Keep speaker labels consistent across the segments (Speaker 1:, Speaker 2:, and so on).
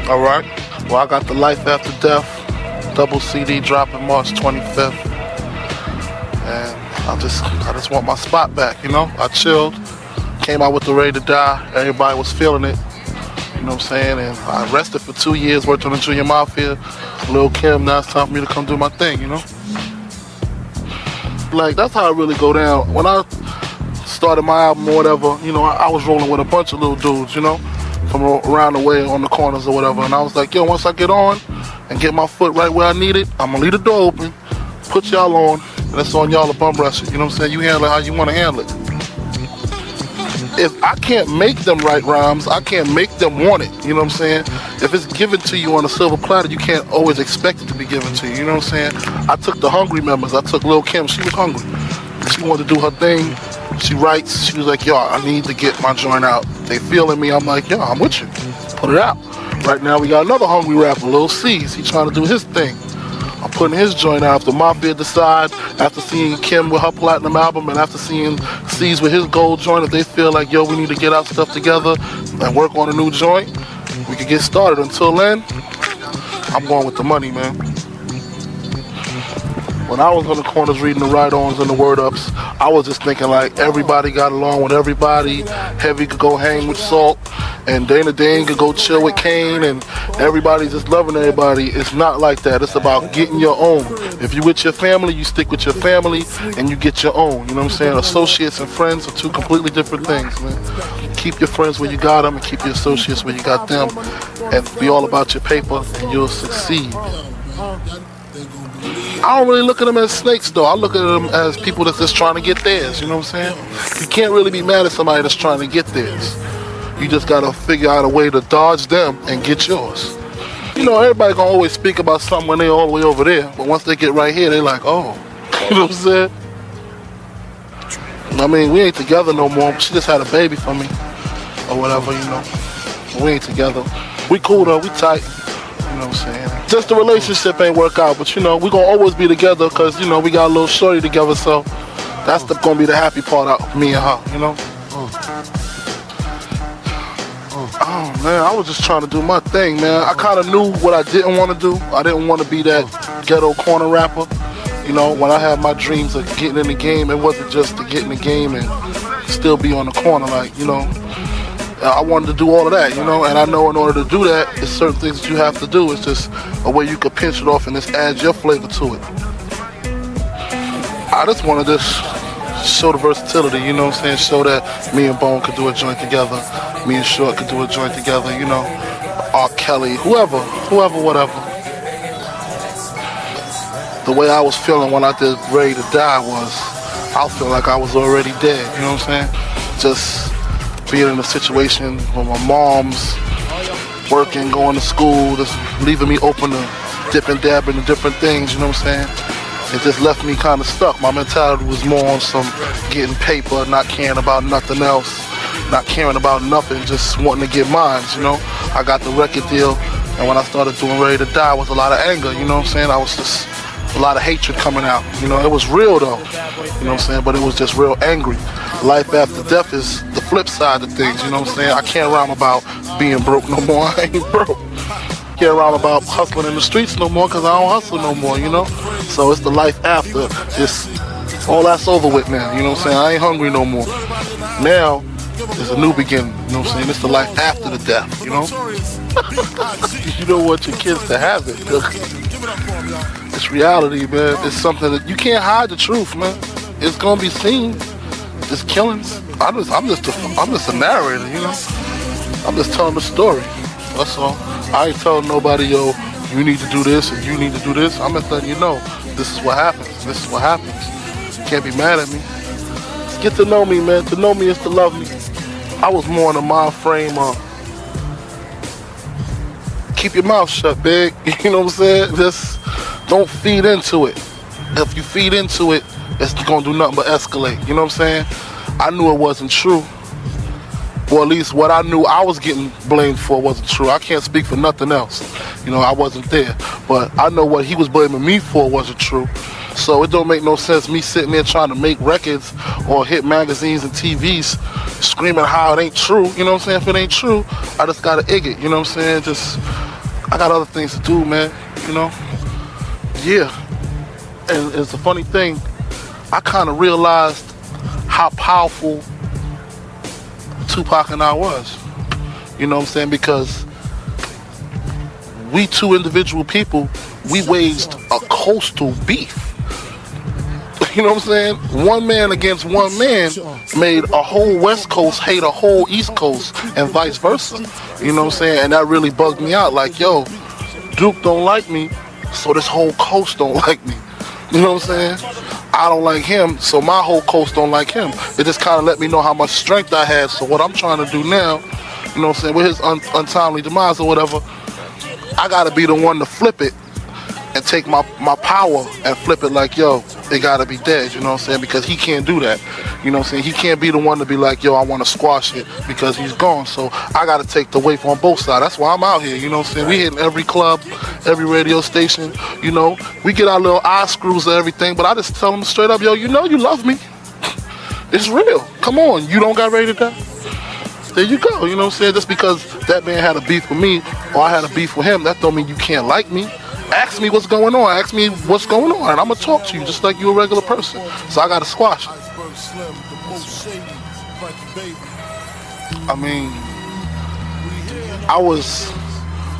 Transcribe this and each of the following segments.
Speaker 1: All right. Well, I got the Life After Death double CD dropping March 25th, and I just want my spot back. You know, I chilled, came out with the Ready to Die. Everybody was feeling it. You know what I'm saying? And I rested for 2 years, worked on the Junior Mafia. Lil Kim, now it's time for me to come do my thing. You know, like that's how I really go down. When I started my album or whatever, you know, I was rolling with a bunch of little dudes, you know, from around the way on the corners or whatever. And I was like, yo, once I get on and get my foot right where I need it, I'm gonna leave the door open, put y'all on, and it's on y'all to bum rush it. You know what I'm saying? You handle it how you want to handle it. If I can't make them write rhymes, I can't make them want it. You know what I'm saying? If it's given to you on a silver platter, you can't always expect it to be given to you. You know what I'm saying? I took the hungry members. I took Lil Kim. She was hungry. She wanted to do her thing. She writes, she was like, yo, I need to get my joint out. They feeling me. I'm like, yo, I'm with you. Put it out. Right now we got another hungry rapper, Lil C's. He trying to do his thing. I'm putting his joint out. After Mafia decide, after seeing Kim with her platinum album, and after seeing C's with his gold joint, if they feel like, yo, we need to get our stuff together and work on a new joint, we can get started. Until then, I'm going with the money, man. When I was on the corners reading the write-ons and the word-ups, I was just thinking like everybody got along with everybody. Heavy could go hang with Salt, and Dana Dane could go chill with Kane, and everybody's just loving everybody. It's not like that. It's about getting your own. If you with your family, you stick with your family, and you get your own. You know what I'm saying? Associates and friends are two completely different things, man. Keep your friends where you got them, and keep your associates where you got them, and be all about your paper, and you'll succeed. I don't really look at them as snakes, though. I look at them as people that's just trying to get theirs, you know what I'm saying? You can't really be mad at somebody that's trying to get theirs. You just gotta figure out a way to dodge them and get yours. You know, everybody gonna always speak about something when they're all the way over there, but once they get right here, they like, oh, you know what I'm saying? I mean, we ain't together no more. She just had a baby for me, or whatever, you know. We ain't together. We cool though, we tight. You know what I'm saying? Just the relationship ain't work out, but you know, we gonna always be together because, you know, we got a little shorty together, so that's gonna be the happy part of me and her, you know? Oh man, I was just trying to do my thing, man. I kind of knew what I didn't want to do. I didn't want to be that ghetto corner rapper. You know, when I had my dreams of getting in the game, it wasn't just to get in the game and still be on the corner, like, you know. I wanted to do all of that, you know, and I know in order to do that, there's certain things that you have to do. It's just a way you could pinch it off and just add your flavor to it. I just wanted to show the versatility, you know what I'm saying? Show that me and Bone could do a joint together, me and Short could do a joint together, you know, R. Kelly, whoever, whatever. The way I was feeling when I did Ready to Die was, I feel like I was already dead, you know what I'm saying? Just being in a situation where my mom's working, going to school, just leaving me open to dip and dab into different things, you know what I'm saying? It just left me kind of stuck. My mentality was more on some getting paper, not caring about nothing else, not caring about nothing, just wanting to get mine, you know? I got the record deal, and when I started doing Ready to Die, it was a lot of anger, you know what I'm saying? I was just a lot of hatred coming out, you know? It was real though, you know what I'm saying? But it was just real angry. Life after death is the flip side of things, you know what I'm saying? I can't rhyme about being broke no more. I ain't broke. Can't rhyme about hustling in the streets no more because I don't hustle no more, you know? So it's the life after. Just all that's over with now, you know what I'm saying? I ain't hungry no more. Now, it's a new beginning, you know what I'm saying? It's the life after the death, you know? You don't want your kids to have it. It's reality, man. It's something that you can't hide the truth, man. It's gonna be seen. It's killings. I'm just a narrator, you know. I'm just telling the story. That's all. I ain't telling nobody, yo, you need to do this and you need to do this. I'm just letting you know, this is what happens. This is what happens. You can't be mad at me. Just get to know me, man. To know me is to love me. I was more in the mind frame of keep your mouth shut, big. You know what I'm saying? Just don't feed into it. If you feed into it, it's gonna do nothing but escalate. You know what I'm saying? I knew it wasn't true. Or at least what I knew I was getting blamed for wasn't true. I can't speak for nothing else. You know, I wasn't there. But I know what he was blaming me for wasn't true. So it don't make no sense me sitting there trying to make records or hit magazines and TVs screaming how it ain't true. You know what I'm saying? If it ain't true, I just gotta ig it. You know what I'm saying? Just I got other things to do, man. You know? Yeah. And it's a funny thing. I kind of realized how powerful Tupac and I was. You know what I'm saying? Because we two individual people, we waged a coastal beef. You know what I'm saying? One man against one man made a whole West Coast hate a whole East Coast and vice versa. You know what I'm saying? And that really bugged me out. Like, yo, Duke don't like me, so this whole coast don't like me. You know what I'm saying? I don't like him, so my whole coast don't like him. It just kind of let me know how much strength I had. So what I'm trying to do now, you know what I'm saying, with his untimely demise or whatever, I got to be the one to flip it and take my power and flip it like, yo, it gotta be dead, you know what I'm saying? Because he can't do that. You know what I'm saying? He can't be the one to be like, yo, I wanna squash it because he's gone. So I gotta take the weight on both sides. That's why I'm out here, you know what I'm saying? We hitting every club, every radio station, you know. We get our little eye screws and everything, but I just tell them straight up, yo, you know you love me. It's real. Come on, you don't got ready to die? There you go, you know what I'm saying? Just because that man had a beef with me or I had a beef with him, that don't mean you can't like me. Ask me what's going on. Ask me what's going on, and I'm gonna talk to you just like you a regular person. So I gotta squash it. I mean, I was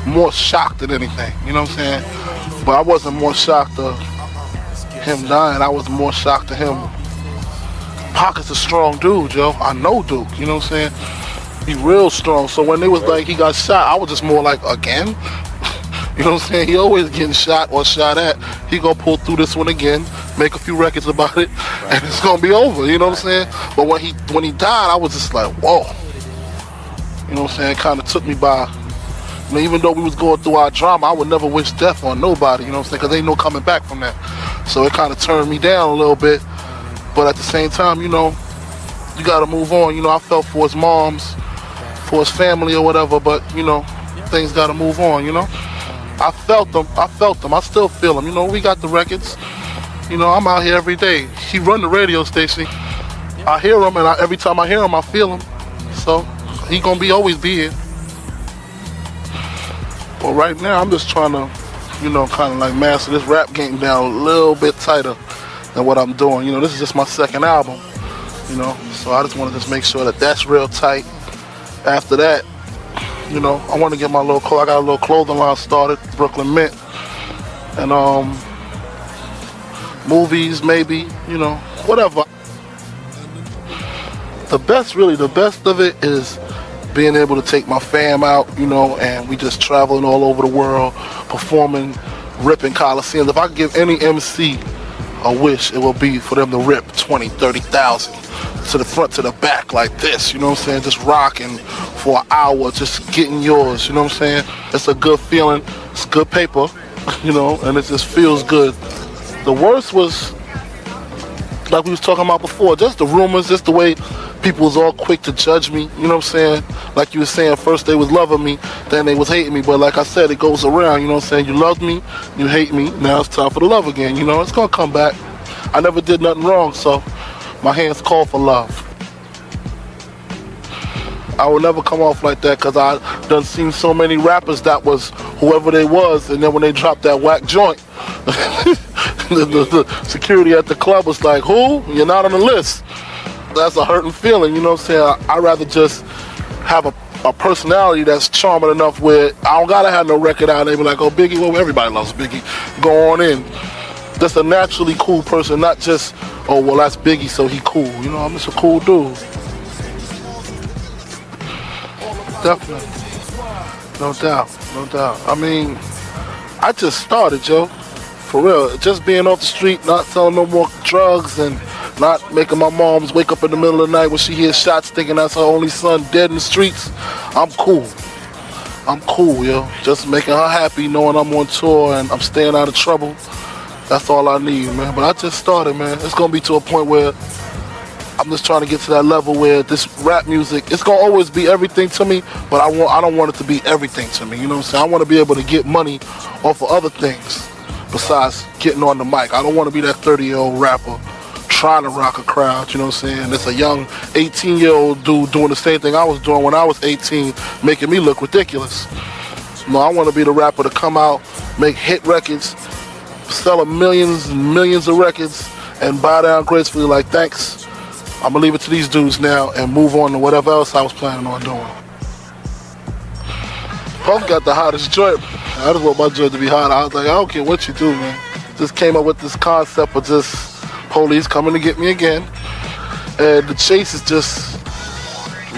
Speaker 1: more shocked than anything. You know what I'm saying? But I wasn't more shocked of him dying. I was more shocked of him. Pac is a strong dude, yo. I know Duke. You know what I'm saying? He real strong. So when they was like he got shot, I was just more like, again. You know what I'm saying? He always getting shot or shot at. He gonna pull through this one again, make a few records about it, and it's gonna be over. You know what I'm saying? But when he died, I was just like, whoa. You know what I'm saying? It kind of took me by. I mean, even though we was going through our drama, I would never wish death on nobody. You know what I'm saying? Because ain't no coming back from that. So it kind of turned me down a little bit. But at the same time, you know, you gotta move on. You know, I felt for his moms, for his family or whatever. But you know, things gotta move on. You know. I felt them. I still feel them. You know, we got the records. You know, I'm out here every day. He run the radio station. I hear him, and every time I hear him, I feel him. So he gonna always be here. But right now, I'm just trying to, you know, kind of like master this rap game down a little bit tighter than what I'm doing. You know, this is just my second album. You know, so I just want to just make sure that that's real tight. After that, you know, I want to get my little clothes. I got a little clothing line started, Brooklyn Mint, and movies maybe, you know, whatever. The best of it is being able to take my fam out, you know, and we just traveling all over the world, performing, ripping Coliseums. If I could give any MC a wish, it will be for them to rip 20, 30,000 to the front, to the back like this, you know what I'm saying? Just rocking for an hour, just getting yours, you know what I'm saying? It's a good feeling, it's good paper, you know, and it just feels good. The worst was, like we was talking about before, just the rumors, just the way people was all quick to judge me, you know what I'm saying? Like you were saying, first they was loving me, then they was hating me, but like I said, it goes around, you know what I'm saying? You loved me, you hate me, now it's time for the love again, you know? It's gonna come back. I never did nothing wrong, so my hands call for love. I will never come off like that because I done seen so many rappers that was whoever they was, and then when they dropped that whack joint, the security at the club was like, who? You're not on the list. That's a hurting feeling, you know what I'm saying? I'd rather just have a personality that's charming enough where I don't gotta have no record out there. Be like, oh, Biggie, well, everybody loves Biggie. Go on in. Just a naturally cool person, not just, oh, well, that's Biggie, so he cool. You know, I'm just a cool dude. Definitely. No doubt. I mean, I just started, Joe. For real. Just being off the street, not selling no more drugs, and not making my moms wake up in the middle of the night when she hears shots thinking that's her only son dead in the streets. I'm cool, yo. Just making her happy, knowing I'm on tour and I'm staying out of trouble. That's all I need, man. But I just started, man. It's gonna be to a point where I'm just trying to get to that level where this rap music, it's gonna always be everything to me, but I don't want it to be everything to me. You know what I'm saying? I want to be able to get money off of other things besides getting on the mic. I don't want to be that 30-year-old rapper trying to rock a crowd, you know what I'm saying? It's a young 18-year-old dude doing the same thing I was doing when I was 18, making me look ridiculous. No, I want to be the rapper to come out, make hit records, sell millions and millions of records, and bow down gracefully like, thanks, I'm going to leave it to these dudes now and move on to whatever else I was planning on doing. Puff got the hottest joint. I just want my joint to be hot. I was like, I don't care what you do, man. Just came up with this concept of just police coming to get me again. And the chase is just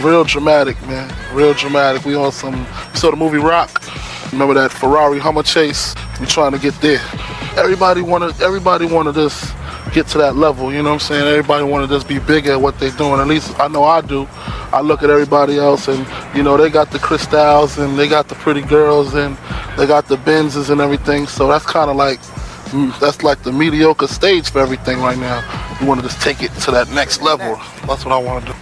Speaker 1: real dramatic, man. Real dramatic. We on some, you saw the movie Rock? Remember that Ferrari Hummer chase? We trying to get there. Everybody wanna just get to that level, you know what I'm saying? Everybody wanna just be bigger at what they're doing. At least I know I do. I look at everybody else and, you know, they got the Crystals and they got the pretty girls and they got the Benzes and everything. So that's kind of like, that's like the mediocre stage for everything right now. You wanna just take it to that next level. That's what I wanna do.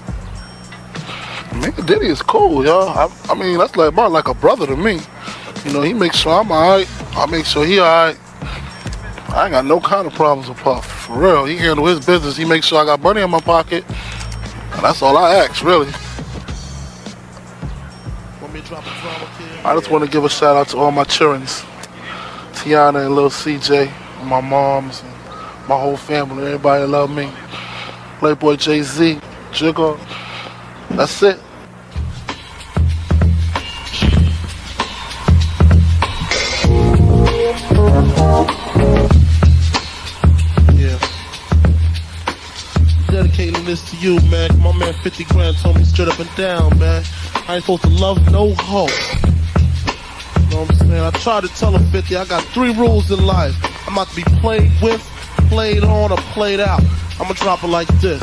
Speaker 1: Man, Diddy is cool, y'all. I mean, that's like about like a brother to me. You know, he makes sure I'm alright. I make sure he alright. I ain't got no kind of problems with Puff. For real, he handle his business. He makes sure I got money in my pocket. And that's all I ask, really. I just want to give a shout out to all my childrens. Tiana and little CJ, and my moms, and my whole family, everybody that love me. Playboy Jay-Z, Jigga. That's it.
Speaker 2: Dedicating this to you, man. My man 50 grand told me straight up and down, man. I ain't supposed to love no hoe. You know what I'm saying? I tried to tell him 50, I got 3 rules in life. I'm about to be played with, played on, or played out. I'm gonna drop it like this.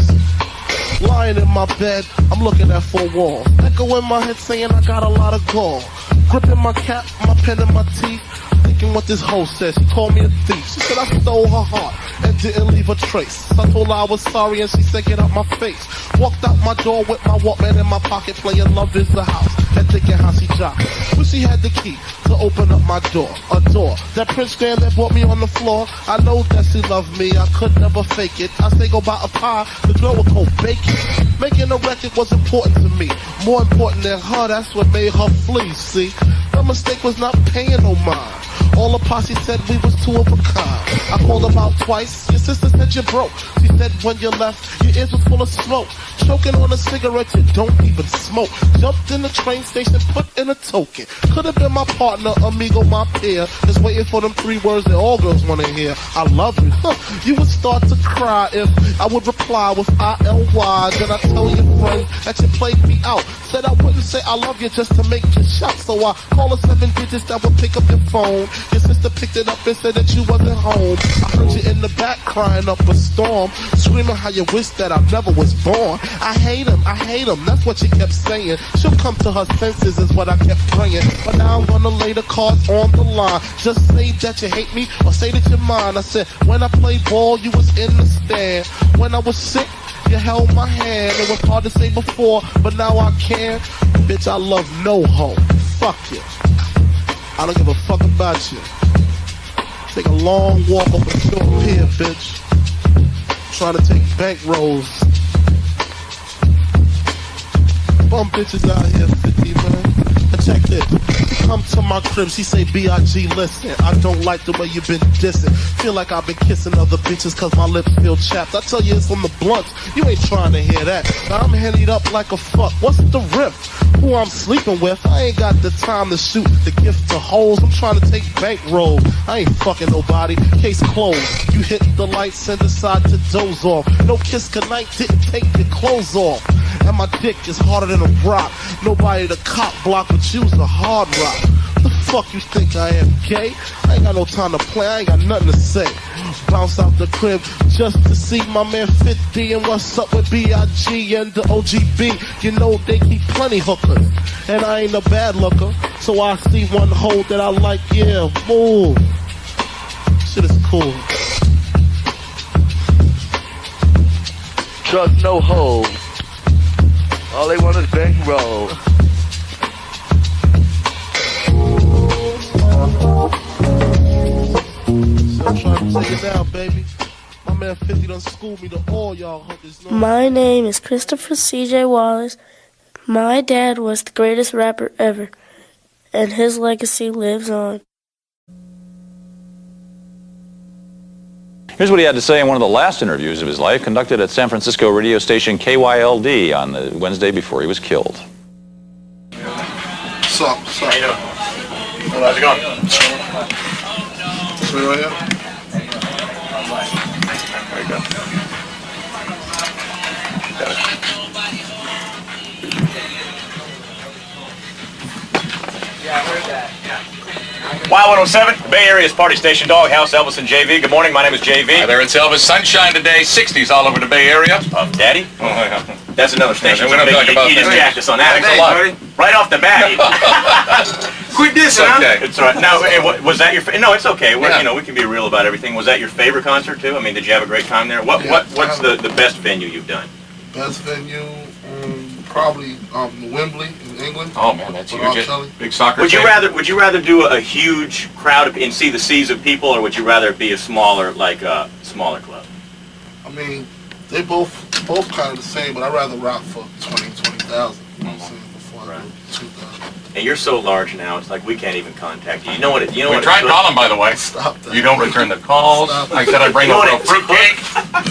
Speaker 2: Lying in my bed, I'm looking at 4 walls. Echo in my head saying I got a lot of gall. Gripping my cap, my pen in my teeth. Thinking what this hoe said, she called me a thief. She said I stole her heart and didn't leave a trace. I told her I was sorry and she said get out my face. Walked out my door with my Walkman in my pocket, playing Love Is the House and thinking how she dropped it. But she had the key to open up my door, a door that Prince Graham that brought me on the floor. I know that she loved me, I could never fake it. I say go buy a pie, the girl would go bake it. Making a record was important to me, more important than her, that's what made her flee, see. The mistake was not paying no mind. All the posse said we was 2 of a kind. I called them out twice, your sister said you broke. She said when you left, your ears was full of smoke. Choking on a cigarette, you don't even smoke. Jumped in the train station, put in a token. Could have been my partner, amigo, my peer. Just waiting for them 3 words that all girls want to hear. I love you. You would start to cry if I would reply with I-L-Y. Then I tell your friends that you played me out. Said I wouldn't say I love you just to make you shout. So I call the 7 digits that would pick up your phone. Your sister picked it up and said that you wasn't home. I heard you in the back crying up a storm, screaming how you wish that I never was born. I hate him, that's what she kept saying. She'll come to her senses is what I kept praying. But now I'm gonna lay the cards on the line. Just say that you hate me or say that you're mine. I said, when I played ball, you was in the stand. When I was sick, you held my hand. It was hard to say before, but now I can. Bitch, I love no hoe. Fuck you. I don't give a fuck about you. Take a long walk up a short pier, bitch. Trying to take bank rolls. Bum bitches out here, 50, man. And check this. Come to my crib, she say, B.I.G. listen, I don't like the way you been dissing. Feel like I've been kissing other bitches cause my lips feel chapped. I tell you it's on the blunts, you ain't trying to hear that. Now I'm headed up like a fuck, what's the riff? Who I'm sleeping with, I ain't got the time to shoot the gift to hoes. I'm trying to take bankroll, I ain't fucking nobody, case closed. You hit the lights and decide to doze off. No kiss goodnight, didn't take your clothes off. And my dick is harder than a rock. Nobody to cop block but you's a hard rock. The fuck you think I am, gay? I ain't got no time to play, I ain't got nothing to say. Bounce out the crib just to see my man 50 and what's up with B.I.G. and the OGB. You know they keep plenty hookers, and I ain't a bad looker. So I see one hoe that I like, yeah, move. Shit is cool.
Speaker 3: Trust no hoe. All they want is bankroll.
Speaker 2: I'm trying to take it down, baby. My man 50 done schooled me to all y'all hookers.
Speaker 4: My name is Christopher C.J. Wallace. My dad was the greatest rapper ever. and his legacy lives on.
Speaker 5: Here's what he had to say in one of the last interviews of his life, conducted at San Francisco radio station KYLD on the Wednesday before he was killed.
Speaker 1: What's up? How
Speaker 3: you doing? How's it going?
Speaker 1: This way right here?
Speaker 3: There you go. Got it.
Speaker 6: Yeah, I heard that.
Speaker 7: Y107, Bay Area's party station, Doghouse, Elvis and JV. Good morning, my name is JV.
Speaker 8: Hi there, it's Elvis. Sunshine today, 60s all over the Bay Area.
Speaker 7: Puff Daddy. That's another station.
Speaker 8: We don't talk about
Speaker 7: you just
Speaker 8: that.
Speaker 7: jacked us on that.
Speaker 8: Thanks a lot.
Speaker 7: Right off the bat.
Speaker 3: Quit this,
Speaker 8: It's
Speaker 3: huh?
Speaker 8: okay.
Speaker 7: It's all right. Now, was that your? No, it's okay.
Speaker 8: Yeah.
Speaker 7: You know, we can be real about everything. Was that your favorite concert too? I mean, did you have a great time there? What's the best venue you've done?
Speaker 1: Best venue, probably Wembley in England.
Speaker 8: Oh man, that's
Speaker 1: With R.
Speaker 8: huge.
Speaker 1: Kelly.
Speaker 8: Big soccer
Speaker 7: Would you
Speaker 8: fan.
Speaker 7: rather do a huge crowd and see the seas of people, or would you rather it be a smaller smaller club?
Speaker 1: I mean, they both kind of the same, but I'd rather rock for 20,000. You know what I'm saying? Before I do 2,000.
Speaker 7: And you're so large now, it's like we can't even contact you. You know what?
Speaker 8: We tried calling, by the way.
Speaker 1: Stop that.
Speaker 8: You don't return the calls.
Speaker 1: Stop it.
Speaker 8: I said I'd bring
Speaker 7: You know
Speaker 8: over a
Speaker 7: what
Speaker 8: fruitcake.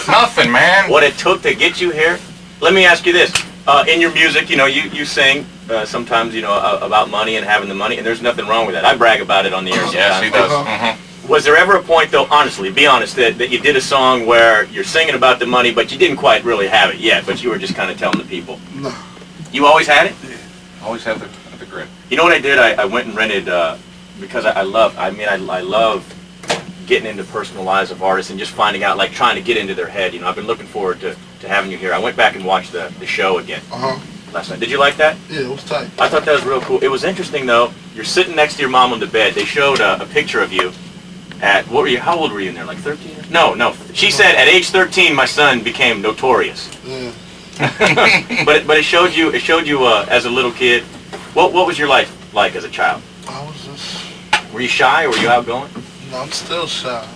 Speaker 8: Nothing, man.
Speaker 7: What it took to get you here. Let me ask you this: in your music, you know, you sing sometimes, you know, about money and having the money, and there's nothing wrong with that. I brag about it on the air sometimes.
Speaker 8: Yes, he does.
Speaker 7: Was there ever a point, though, honestly, be honest, that you did a song where you're singing about the money, but you didn't quite really have it yet, but you were just kind of telling the people?
Speaker 1: No.
Speaker 7: You always had it?
Speaker 8: Always have the grit.
Speaker 7: You know what I did? I went and rented, because I love getting into personal lives of artists and just finding out, like trying to get into their head. You know, I've been looking forward to having you here. I went back and watched the show again last night. Did you like that?
Speaker 1: Yeah, it was tight.
Speaker 7: I thought that was real cool. It was interesting, though. You're sitting next to your mom on the bed. They showed a picture of you at, how old were you in there, like 13? No. She said at age 13, my son became notorious.
Speaker 1: Yeah.
Speaker 7: But it showed you as a little kid. What was your life like as a child?
Speaker 1: I was just,
Speaker 7: Were you shy or were you outgoing?
Speaker 1: I'm still shy.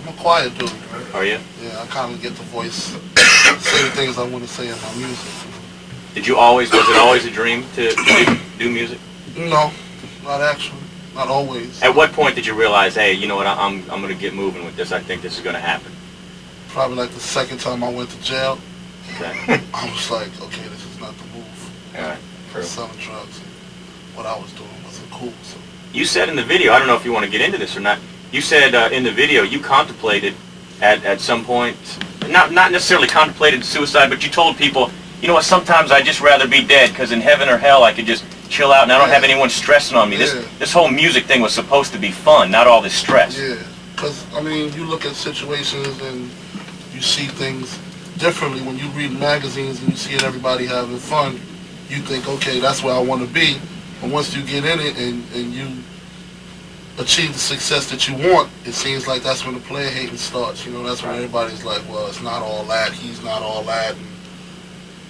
Speaker 1: I'm a quiet dude, right?
Speaker 7: Are you?
Speaker 1: Yeah, I kind of get the voice, say the things I want to say in my music.
Speaker 7: Was it always a dream to do music?
Speaker 1: No, not actually. Not always.
Speaker 7: At what point did you realize, hey, you know what, I'm going to get moving with this. I think this is going to happen.
Speaker 1: Probably like the second time I went to jail.
Speaker 7: Okay.
Speaker 1: I was like, okay, this is not the move.
Speaker 7: All right.
Speaker 1: Selling drugs and what I was doing wasn't cool. So
Speaker 7: You said in the video, I don't know if you want to get into this or not, you said in the video you contemplated at some point, not necessarily contemplated suicide, but you told people, you know what, sometimes I'd just rather be dead because in heaven or hell I could just chill out and I don't have anyone stressing on me. This whole music thing was supposed to be fun, not all this stress.
Speaker 1: Yeah, because, I mean, you look at situations and you see things differently. When you read magazines and you see everybody having fun, you think, okay, that's where I want to be. But once you get in it and you achieve the success that you want, it seems like that's when the player hating starts. You know, that's when everybody's like, well, it's not all that, he's not all that. And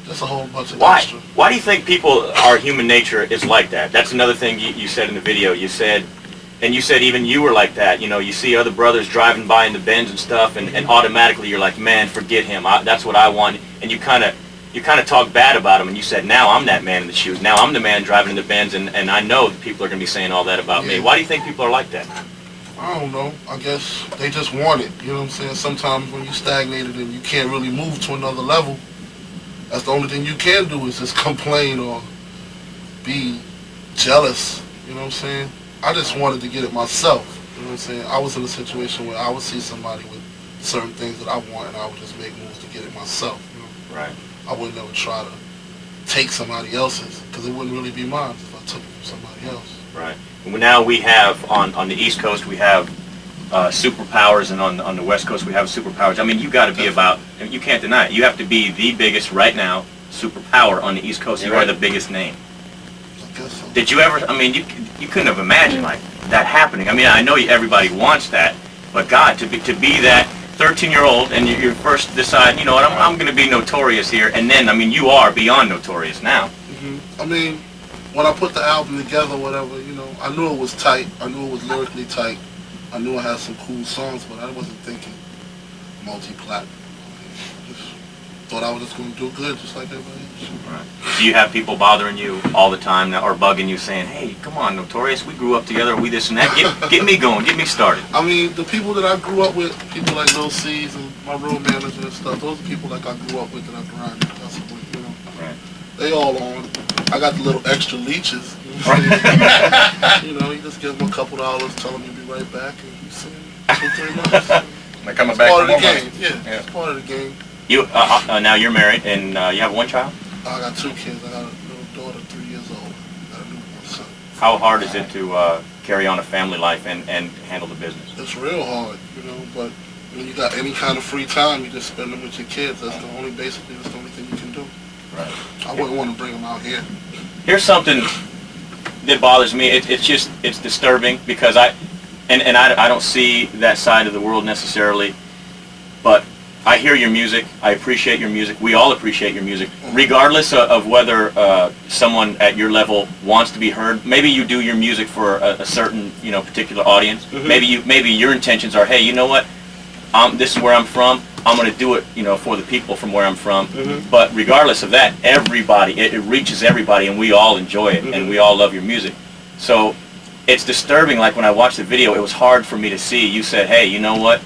Speaker 1: just a whole bunch of extra.
Speaker 7: Why do you think our human nature is like that? That's another thing you said in the video. You said even you were like that. You know, you see other brothers driving by in the Benz and stuff, and automatically you're like, man, forget him. That's what I want. And you kind of talk bad about him, and you said, now I'm that man in the shoes. Now I'm the man driving in the Benz, and I know that people are going to be saying all that about me. Why do you think people are like that?
Speaker 1: I don't know. I guess they just want it. You know what I'm saying? Sometimes when you're stagnated and you can't really move to another level, that's the only thing you can do is just complain or be jealous. You know what I'm saying? I just wanted to get it myself. You know what I'm saying? I was in a situation where I would see somebody with certain things that I want, and I would just make moves to get it myself. You know?
Speaker 7: Right.
Speaker 1: I would never try to take somebody else's, because it wouldn't really be mine if I took it from somebody else.
Speaker 7: Right. Now we have, on the East Coast, we have superpowers, and on the West Coast we have superpowers. I mean, you got to be you can't deny it. You have to be the biggest right now superpower on the East Coast. You are the biggest name.
Speaker 1: I guess so.
Speaker 7: Did you ever, I mean, you couldn't have imagined like that happening. I mean, I know everybody wants that, but God, to be that 13-year-old and you first decide, you know what, I'm going to be notorious here, and then, I mean, you are beyond notorious now.
Speaker 1: I mean, when I put the album together, whatever, you know, I knew it was tight. I knew it was lyrically tight. I knew it had some cool songs, but I wasn't thinking multi-platinum. Just thought I was just going to do good, just like everybody else.
Speaker 7: Right. Do you have people bothering you all the time now, or bugging you, saying, "Hey, come on, Notorious, we grew up together, we this and that. Get me going, get me started."
Speaker 1: I mean, the people that I grew up with, people like Lil C's and my road manager and stuff, those are people like I grew up with that I grinded and hustled with, you know.
Speaker 7: Right.
Speaker 1: They all on. I got the little extra leeches. You know, what I'm saying? You know, you just give them a couple dollars, tell them you'll be right back, and you see them 2-3 months.
Speaker 8: They're coming
Speaker 1: It's
Speaker 8: back
Speaker 1: part
Speaker 8: for
Speaker 1: of the
Speaker 8: more
Speaker 1: game.
Speaker 8: money.
Speaker 1: Yeah, it's part of the game.
Speaker 7: You now you're married and you have one child.
Speaker 1: I got 2 kids. I got a little daughter, 3 years old. I got a newborn son.
Speaker 7: How hard is it to carry on a family life and handle the business?
Speaker 1: It's real hard, you know, but when you got any kind of free time, you just spend them with your kids. That's the only thing you can do.
Speaker 7: Right.
Speaker 1: I wouldn't want to bring them out here.
Speaker 7: Here's something that bothers me. It's disturbing because I don't see that side of the world necessarily, but I hear your music. I appreciate your music. We all appreciate your music, regardless of whether someone at your level wants to be heard. Maybe you do your music for a certain, particular audience. Mm-hmm. Maybe your intentions are, hey, you know what? This is where I'm from. I'm going to do it, for the people from where I'm from. Mm-hmm. But regardless of that, everybody, it reaches everybody, and we all enjoy it, mm-hmm. and we all love your music. So it's disturbing. Like when I watched the video, it was hard for me to see. You said, hey, you know what?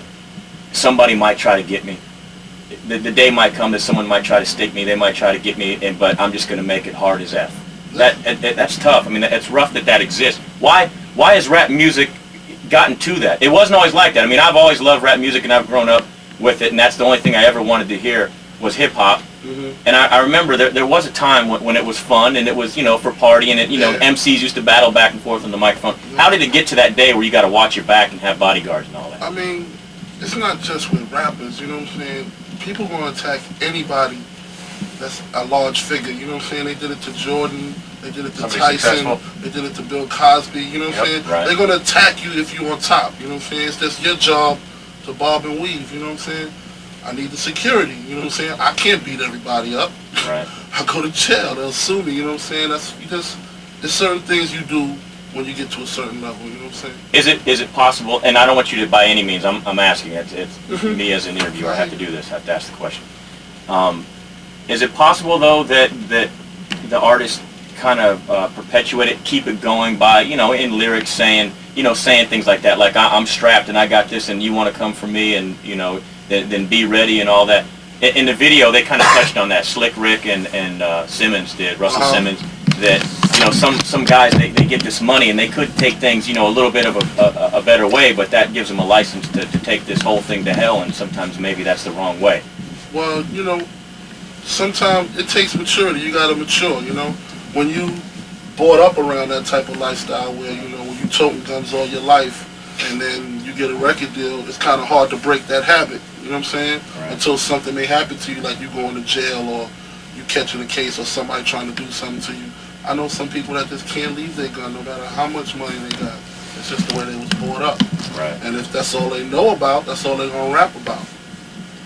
Speaker 7: Somebody might try to get me. The day might come that someone might try to stick me. They might try to get me, but I'm just going to make it hard as F. That's tough. I mean, it's rough that exists. Why has rap music gotten to that? It wasn't always like that. I mean, I've always loved rap music, and I've grown up with it, and that's the only thing I ever wanted to hear was hip-hop. Mm-hmm. And I remember there was a time when it was fun, and it was, for partying, and, MCs used to battle back and forth on the microphone. Yeah. How did it get to that day where you got to watch your back and have bodyguards and all that?
Speaker 1: I mean, it's not just with rappers, you know what I'm saying? People going to attack anybody that's a large figure, you know what I'm saying? They did it to Jordan, they did it to Tyson, they did it to Bill Cosby, you know what I'm saying?
Speaker 7: Right.
Speaker 1: They're going to attack you if you're on top, you know what I'm saying? It's just your job to bob and weave, you know what I'm saying? I need the security, you know what I'm saying? I can't beat everybody up.
Speaker 7: Right.
Speaker 1: I go to jail, they'll sue me, you know what I'm saying? There's certain things you do when you get to a certain level, you know what I'm saying?
Speaker 7: Is it possible, and I don't want you to by any means, I'm asking, it's me as an interviewer, I have to do this, I have to ask the question. Is it possible though that the artist kind of perpetuate it, keep it going by, in lyrics saying things like that, like I'm strapped and I got this and you want to come for me and, then be ready and all that. In the video, they kind of touched on that. Slick Rick and Simmons did, Russell Simmons, that, some guys, they get this money and they could take things, a little bit of a better way, but that gives them a license to take this whole thing to hell, and sometimes maybe that's the wrong way.
Speaker 1: Well, sometimes it takes maturity. You got to mature, When you brought up around that type of lifestyle where, when you toting guns all your life and then you get a record deal, it's kind of hard to break that habit, you know what I'm saying? Right. Until something may happen to you, like you going to jail or you catching a case or somebody trying to do something to you. I know some people that just can't leave their gun no matter how much money they got. It's just the way they was brought up. Right. And if that's all they know about, that's all they're going to rap about.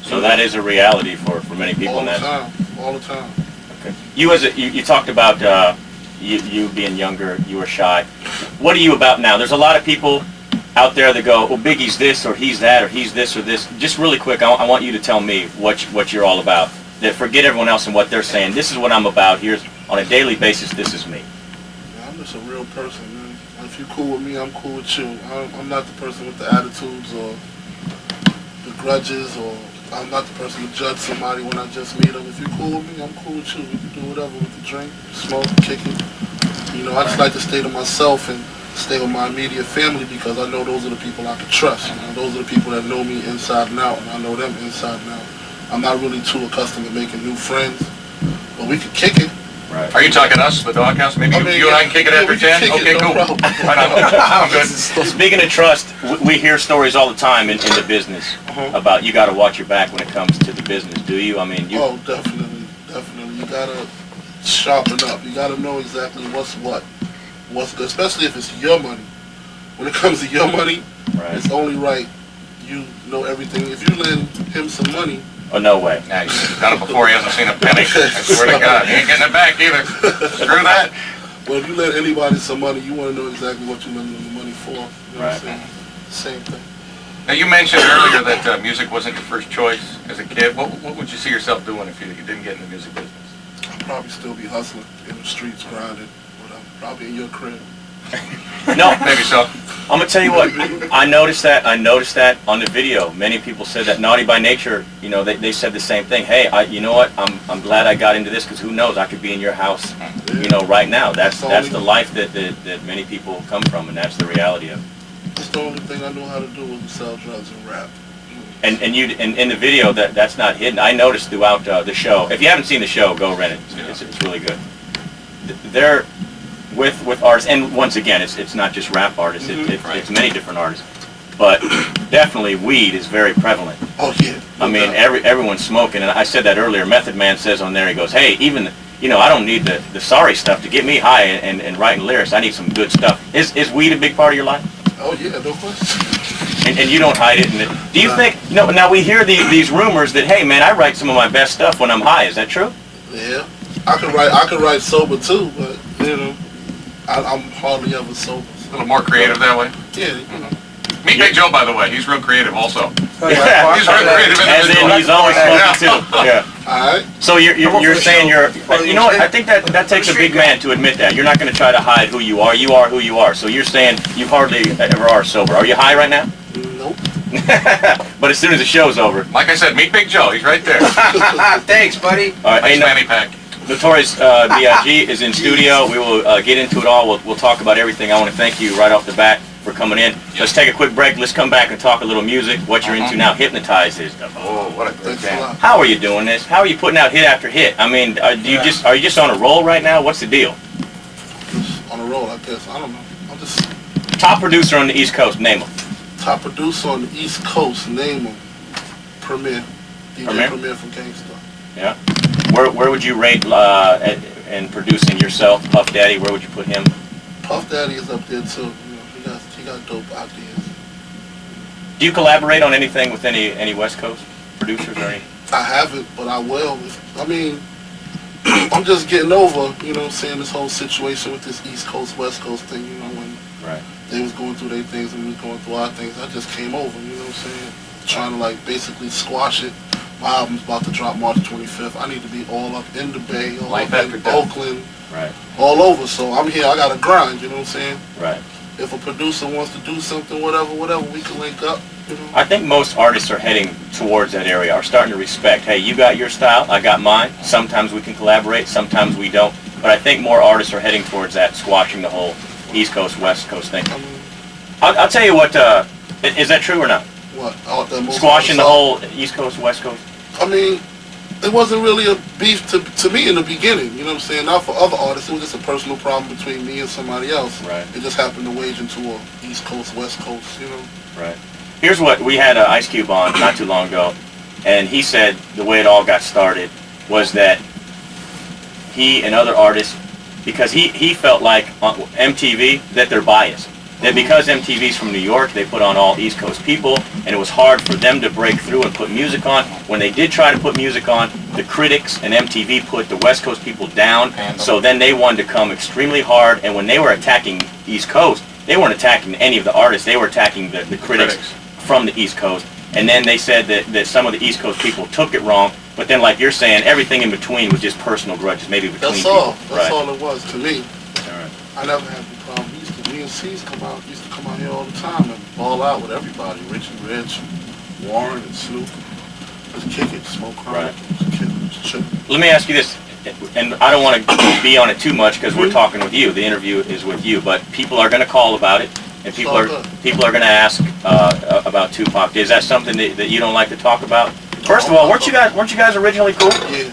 Speaker 7: So that is a reality for many people.
Speaker 1: All the time. All the time.
Speaker 7: Okay. You talked about you being younger, you were shy. What are you about now? There's a lot of people out there that go, well, Biggie's this, or he's that, or he's this, or this. Just really quick, I want you to tell me what you're all about. That forget everyone else and what they're saying. This is what I'm about. Here's, on a daily basis, this is me.
Speaker 1: Yeah, I'm just a real person, man. If you're cool with me, I'm cool with you. I'm not the person with the attitudes or the grudges, or I'm not the person to judge somebody when I just meet them. If you're cool with me, I'm cool with you. We can do whatever with the drink, smoke, kicking. I just like to stay to myself and stay with my immediate family because I know those are the people I can trust. Those are the people that know me inside and out, and I know them inside and out. I'm not really too accustomed to making new friends, but we could kick it.
Speaker 8: Right. Are you talking us, the Doghouse? Maybe you and I can kick it after 10? Okay, cool. Right on. I'm good.
Speaker 7: Speaking of trust, we hear stories all the time in the business about you got to watch your back when it comes to the business. Do you? I mean, you.
Speaker 1: Oh, definitely. You gotta sharpen up. You gotta know exactly what's good, especially if it's your money. When it comes to your money, it's only right you know everything. If you lend him some money.
Speaker 7: Oh, no way.
Speaker 8: Yeah, he's done it before. He hasn't seen a penny. I swear to God. He ain't getting it back either. Screw that.
Speaker 1: Well, if you lend anybody some money, you want to know exactly what you lend them the money for. You know what I'm saying? Same thing.
Speaker 8: Now, you mentioned earlier that music wasn't your first choice as a kid. What would you see yourself doing if you didn't get in the music business?
Speaker 1: I'd probably still be hustling in the streets, grinding, whatever. Probably in your crib.
Speaker 7: No,
Speaker 8: Maybe so.
Speaker 7: I'm gonna tell you what. I noticed that on the video. Many people said that Naughty by Nature. You know, they said the same thing. Hey, you know what? I'm glad I got into this because who knows? I could be in your house. You know, right now. That's the life that many people come from, and that's the reality of it.
Speaker 1: That's the only thing I knew how to do was to sell drugs and rap.
Speaker 7: And in the video that's not hidden. I noticed throughout the show. If you haven't seen the show, go rent it. It's really good. They're with artists, and once again, it's not just rap artists. It's many different artists. But definitely, weed is very prevalent.
Speaker 1: Oh yeah.
Speaker 7: I mean, everyone's smoking, and I said that earlier. Method Man says on there, he goes, "Hey, even I don't need the sorry stuff to get me high and writing lyrics. I need some good stuff." Is weed a big part of your life?
Speaker 1: Oh yeah, no question.
Speaker 7: And you don't hide it. Do you think? No. Now we hear these rumors that, hey man, I write some of my best stuff when I'm high. Is that true?
Speaker 1: Yeah, I could write sober too, but I'm hardly ever sober.
Speaker 8: A little more creative that way.
Speaker 1: Yeah,
Speaker 8: Meet Big Joe, by the way. He's real creative also.
Speaker 7: Yeah.
Speaker 8: He's real creative
Speaker 7: As in, he's always smoking too. Yeah.
Speaker 1: All right.
Speaker 7: So you're saying you know what? I think that takes a big man to admit that. You're not going to try to hide who you are. You are who you are. So you're saying you hardly ever are sober. Are you high right now?
Speaker 1: Nope.
Speaker 7: But as soon as the show's over.
Speaker 8: Like I said, meet Big Joe. He's right there.
Speaker 6: Thanks, buddy.
Speaker 7: All right.
Speaker 8: Nice fanny pack.
Speaker 7: Notorious B.I.G. is in studio. We will get into it all. We'll talk about everything. I want to thank you right off the bat for coming in. Let's take a quick break. Let's come back and talk a little music. What you're into now. Hypnotize is.
Speaker 8: Oh, what a great
Speaker 1: Thanks a
Speaker 8: band.
Speaker 1: lot.
Speaker 7: How are you doing this? How are you putting out hit after hit? I mean, are you just on a roll right now? What's the deal?
Speaker 1: Just on a roll, I guess. I don't know. I'm just
Speaker 7: Top producer on the East Coast. Name him.
Speaker 1: top producer on the East Coast. Name him. Premier. DJ Premier from Gangsta.
Speaker 7: Yeah. Where would you rate in producing yourself, Puff Daddy? Where would you put him?
Speaker 1: Puff Daddy is up there too. He got dope ideas.
Speaker 7: Do you collaborate on anything with any West Coast producers or any?
Speaker 1: I haven't, but I will. I mean, I'm just getting over, saying this whole situation with this East Coast, West Coast thing, when
Speaker 7: Right.
Speaker 1: they was going through their things and we was going through our things. I just came over, you know what I'm saying? Trying to basically squash it. My album's about to drop March 25th. I need to be all up in the Bay, all
Speaker 8: Life
Speaker 1: up
Speaker 8: after
Speaker 1: in
Speaker 8: death.
Speaker 1: Oakland,
Speaker 7: Right.
Speaker 1: all over. So I'm here, I gotta grind, you know what I'm saying?
Speaker 7: Right.
Speaker 1: If a producer wants to do something, whatever, we can link up,
Speaker 7: I think most artists are heading towards that area, are starting to respect, hey, you got your style, I got mine. Sometimes we can collaborate, sometimes we don't. But I think more artists are heading towards that, squashing the whole East Coast, West Coast thing.
Speaker 1: I mean,
Speaker 7: I'll tell you what, is that true or not?
Speaker 1: what? All that most
Speaker 7: Squashing the
Speaker 1: artists
Speaker 7: whole East Coast, West Coast?
Speaker 1: I mean, it wasn't really a beef to me in the beginning, you know what I'm saying? Not for other artists, it was just a personal problem between me and somebody else.
Speaker 7: Right.
Speaker 1: It just happened to wage into a East Coast, West Coast,
Speaker 7: Right. Here's what, we had Ice Cube on not too long ago, and he said the way it all got started was that he and other artists, because he felt like on MTV, that they're biased. That because MTV's from New York, they put on all East Coast people, and it was hard for them to break through and put music on. When they did try to put music on, the critics and MTV put the West Coast people down, so then they wanted to come extremely hard, and when they were attacking East Coast, they weren't attacking any of the artists, they were attacking the critics from the East Coast. And then they said that some of the East Coast people took it wrong, but then like you're saying, everything in between was just personal grudges, maybe between
Speaker 1: That's
Speaker 7: people.
Speaker 1: all. That's
Speaker 7: Right.
Speaker 1: all it was to me.
Speaker 7: All right.
Speaker 1: I never had the problem. Me and C's used to come out here all the time and ball out with everybody. Richie Rich, Warren, and Snoop. Just kick it, smoke chronic, just kick it, just chill.
Speaker 7: Let me ask you this, and I don't want to be on it too much because we're talking with you. The interview is with you, but people are going to call about it, and people are going to ask about Tupac. Is that something that you don't like to talk about? First of all, weren't you guys originally cool?
Speaker 1: Yeah.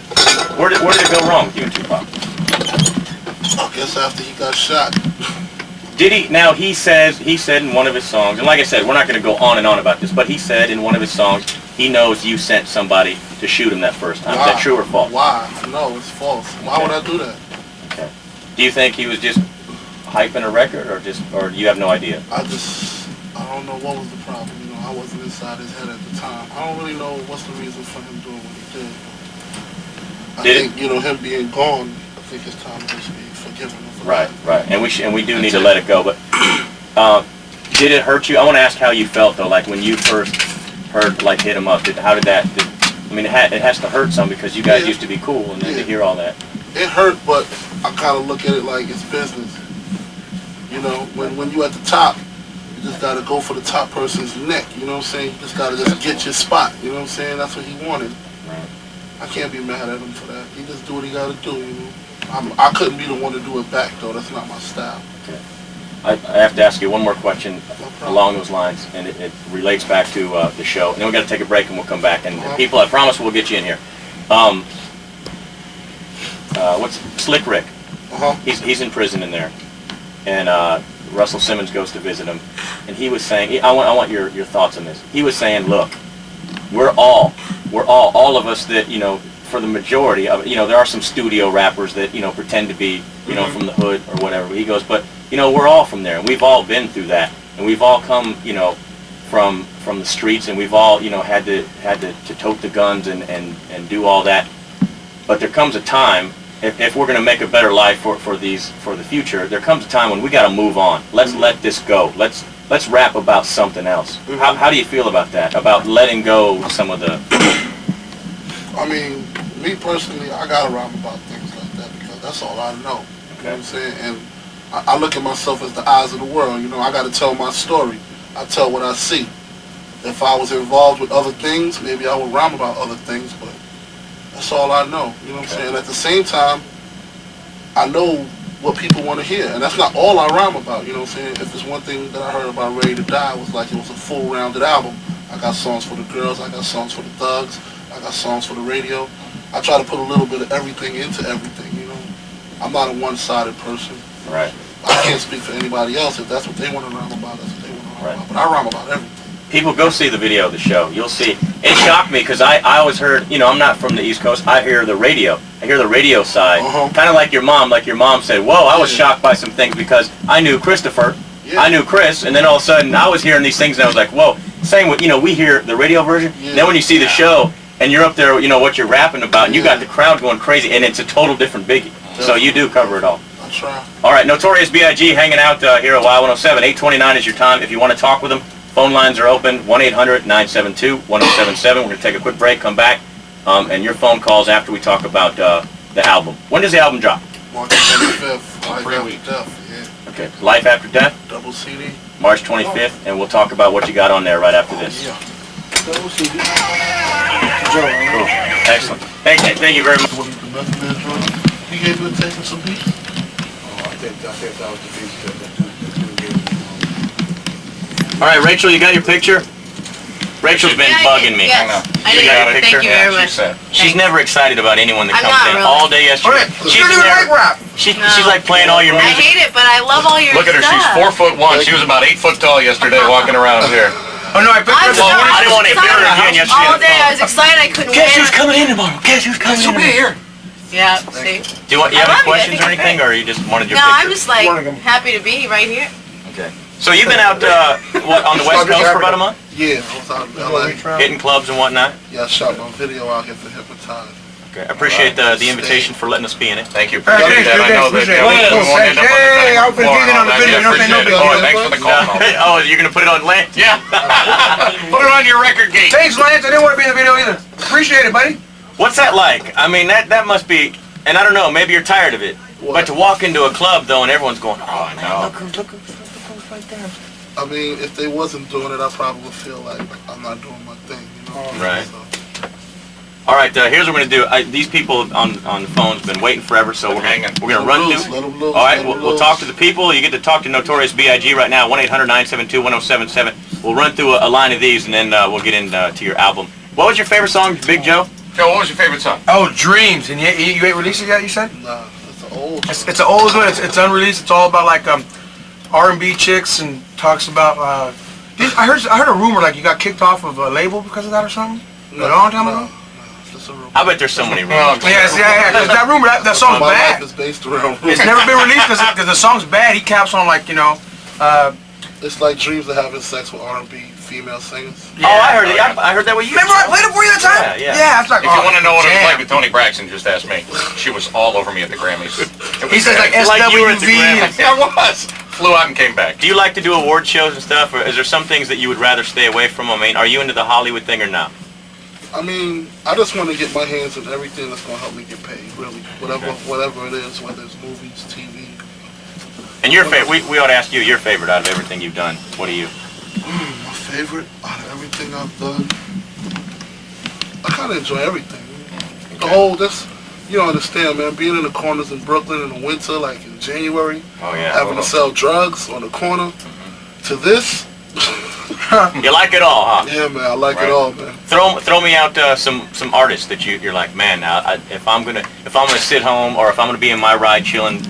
Speaker 7: Where did it go wrong with you and Tupac?
Speaker 1: I guess after he got shot.
Speaker 7: Did he? Now he said in one of his songs, and like I said, we're not going to go on and on about this, but he said in one of his songs he knows you sent somebody to shoot him that first time. Is that true or false?
Speaker 1: Why? No, it's false. Why would I do that?
Speaker 7: Okay. Do you think he was just hyping a record, or you have no idea?
Speaker 1: I don't know what was the problem. I wasn't inside his head at the time. I don't really know what's the reason for him doing what he did. I think him being gone, I think it's time to just be forgiven.
Speaker 7: Right. And we do need to let it go. But Did it hurt you? I want to ask how you felt though, like when you first heard like Hit 'Em Up. How did that? I mean, it has to hurt some because you guys used to be cool, and then to hear all that.
Speaker 1: It hurt, but I kind of look at it like it's business. You know, when you at the top, you just gotta go for the top person's neck. You know what I'm saying? You just gotta get your spot. You know what I'm saying? That's what he wanted.
Speaker 7: Right.
Speaker 1: I can't be mad at him for that. He just do what he gotta do. You know, I couldn't be the one to do it back though. That's not my style.
Speaker 7: Okay. I have to ask you one more question along those lines, and it relates back to the show. And then we got to take a break, and we'll come back. And people, I promise, we'll get you in here. What's Slick Rick? He's in prison in there, and Russell Simmons goes to visit him, and he was saying, I want your thoughts on this. He was saying, look, we're all of us that, you know, for the majority of, you know, there are some studio rappers that, you know, pretend to be, you know, from the hood or whatever. He goes, but you know, we're all from there, and we've all been through that, and we've all come, you know, from the streets, and we've all, you know, had to tote the guns and do all that. But there comes a time, if we're going to make a better life for the future, there comes a time when we got to move on. Let's let this go. Let's rap about something else. How do you feel about that? About letting go of some of the...
Speaker 1: I mean, me personally, I gotta rhyme about things like that because that's all I know. You know what I'm saying? And I look at myself as the eyes of the world. You know, I gotta tell my story. I tell what I see. If I was involved with other things, maybe I would rhyme about other things, but that's all I know. You know what I'm saying? At the same time, I know what people want to hear, and that's not all I rhyme about. You know what I'm saying? If there's one thing that I heard about Ready to Die, it was like it was a full rounded album. I got songs for the girls, I got songs for the thugs, I got songs for the radio. I try to put a little bit of everything into everything, you know. I'm not a one-sided person.
Speaker 7: Right.
Speaker 1: I can't speak for anybody else. If that's what they want to rhyme about, that's what they want to rhyme about. But I rhyme about everything.
Speaker 7: People, go see the video of the show. You'll see. It shocked me because I always heard, you know, I'm not from the East Coast. I hear the radio. I hear the radio side. Kind of like your mom. Like your mom said, whoa, I was shocked by some things because I knew Christopher. I knew Chris. And then all of a sudden I was hearing these things and I was like, whoa. Same with, you know, we hear the radio version. Then when you see the show and you're up there, you know, what you're rapping about, and you got the crowd going crazy, and it's a total different Biggie. So you do cover it all.
Speaker 1: I try.
Speaker 7: All right, Notorious B.I.G. hanging out here at Y107. 829 is your time. If you want to talk with him, phone lines are open, 1-800-972-1077. We're going to take a quick break, come back, and your phone calls after we talk about the album. When does the album drop?
Speaker 1: March 25th. 3 weeks. Yeah.
Speaker 7: Okay, Life After Death?
Speaker 1: Double CD.
Speaker 7: March 25th, and we'll talk about what you got on there right after this.
Speaker 1: Yeah.
Speaker 7: Cool. Excellent. Thank you very much.
Speaker 1: He gave you a taste of some beef?
Speaker 3: I think that was the beef.
Speaker 7: All right, Rachel, you got your picture? Rachel's been bugging me.
Speaker 9: Yes, I
Speaker 7: You
Speaker 9: did.
Speaker 7: got your picture?
Speaker 9: Thank you very much.
Speaker 7: She's never excited about anyone that
Speaker 9: I'm
Speaker 7: comes
Speaker 9: not
Speaker 7: in
Speaker 9: really.
Speaker 7: all day yesterday. She's like playing all your
Speaker 9: I
Speaker 7: music.
Speaker 9: hate it, but I love all your
Speaker 8: Look at her, she's
Speaker 9: stuff.
Speaker 8: 4'1". She was about 8 foot tall yesterday walking around here.
Speaker 3: Oh no, I picked her
Speaker 7: Well, I didn't want to hear her again yesterday.
Speaker 9: All day I was excited I couldn't
Speaker 7: Guess
Speaker 9: win.
Speaker 7: who's coming in tomorrow? Guess who's coming in tomorrow?
Speaker 3: here.
Speaker 9: Yeah, see.
Speaker 7: Do you have
Speaker 9: I
Speaker 7: any
Speaker 9: love you.
Speaker 7: questions or anything, or you just wanted your
Speaker 9: No,
Speaker 7: picture?
Speaker 9: I'm just like happy to be right here.
Speaker 7: Okay. So you've been out on the West Coast for about a month?
Speaker 1: Yeah, I was out in LA.
Speaker 7: Hitting clubs and whatnot?
Speaker 1: Yeah, I shot my video out here for Hypnotize.
Speaker 7: Okay. I appreciate the invitation for letting us be in it.
Speaker 8: Thank you. Appreciate that. I know that we won't end up on the cutting room floor and all that. Yeah, appreciate it. Oh, thanks for the call.
Speaker 7: Oh, you're going to put it on Lance?
Speaker 8: Yeah. Put it on your record gate.
Speaker 3: Thanks, Lance. I didn't want to be in the video either. Appreciate it, buddy.
Speaker 7: What's that like? I mean, that must be, and I don't know, maybe you're tired of it. But to walk into a club, though, and everyone's going, oh, man, look right there.
Speaker 1: I mean, if they wasn't doing it, I probably would feel like I'm not doing my thing, you know?
Speaker 7: Right.
Speaker 1: So,
Speaker 7: All right, here's what we're going to do. These people on the phone's been waiting forever, so we're going to run
Speaker 1: loose,
Speaker 7: through.
Speaker 1: let 'em loose,
Speaker 7: All right,
Speaker 1: let 'em
Speaker 7: we'll
Speaker 1: loose.
Speaker 7: talk to the people. You get to talk to Notorious B.I.G. right now, 1-800-972-1077. We'll run through a line of these, and then we'll get into your album. What was your favorite song, Big Joe?
Speaker 8: Joe, what was your favorite song?
Speaker 3: Oh, Dreams. And you ain't released it yet, you said?
Speaker 1: nah, it's an old one.
Speaker 3: It's an old one. It's unreleased. It's all about like R&B chicks and talks about. I heard a rumor like you got kicked off of a label because of that or something. A long time ago.
Speaker 1: It's just a rumor.
Speaker 7: I bet there's so many rumors.
Speaker 3: Yeah. 'Cause that rumor, that song's
Speaker 1: My
Speaker 3: bad.
Speaker 1: life is based around
Speaker 3: It's
Speaker 1: rumors.
Speaker 3: never been released because the song's bad. He caps on like
Speaker 1: It's like dreams of having sex with R&B female singers.
Speaker 7: Oh, I heard it. I heard that with you.
Speaker 3: Remember I played it for you that time?
Speaker 7: Yeah.
Speaker 3: Yeah, it's like.
Speaker 8: If you want to know what it was
Speaker 3: jam.
Speaker 8: like with Toni Braxton, just ask me. She was all over me at the Grammys.
Speaker 3: He says like
Speaker 7: Like you were at the
Speaker 3: SWV.
Speaker 7: Grammys.
Speaker 8: Yeah, I was. flew out and came back.
Speaker 7: Do you like to do award shows and stuff, or is there some things that you would rather stay away from? I mean, are you into the Hollywood thing or not?
Speaker 1: I mean, I just want to get my hands on everything that's gonna help me get paid. Really, whatever it is, whether it's movies, TV.
Speaker 7: And your favorite? We ought to ask you your favorite out of everything you've done. What are you?
Speaker 1: My favorite out of everything I've done. I kind of enjoy everything. The whole you don't understand, man. Being in the corners in Brooklyn in the winter, like in January,
Speaker 7: Oh yeah.
Speaker 1: having to sell drugs on the corner, to this.
Speaker 7: You like it all, huh?
Speaker 1: Yeah, man, I like it all, man.
Speaker 7: Throw me out some artists that you're like, man. Now, if I'm gonna sit home or if I'm gonna be in my ride chilling,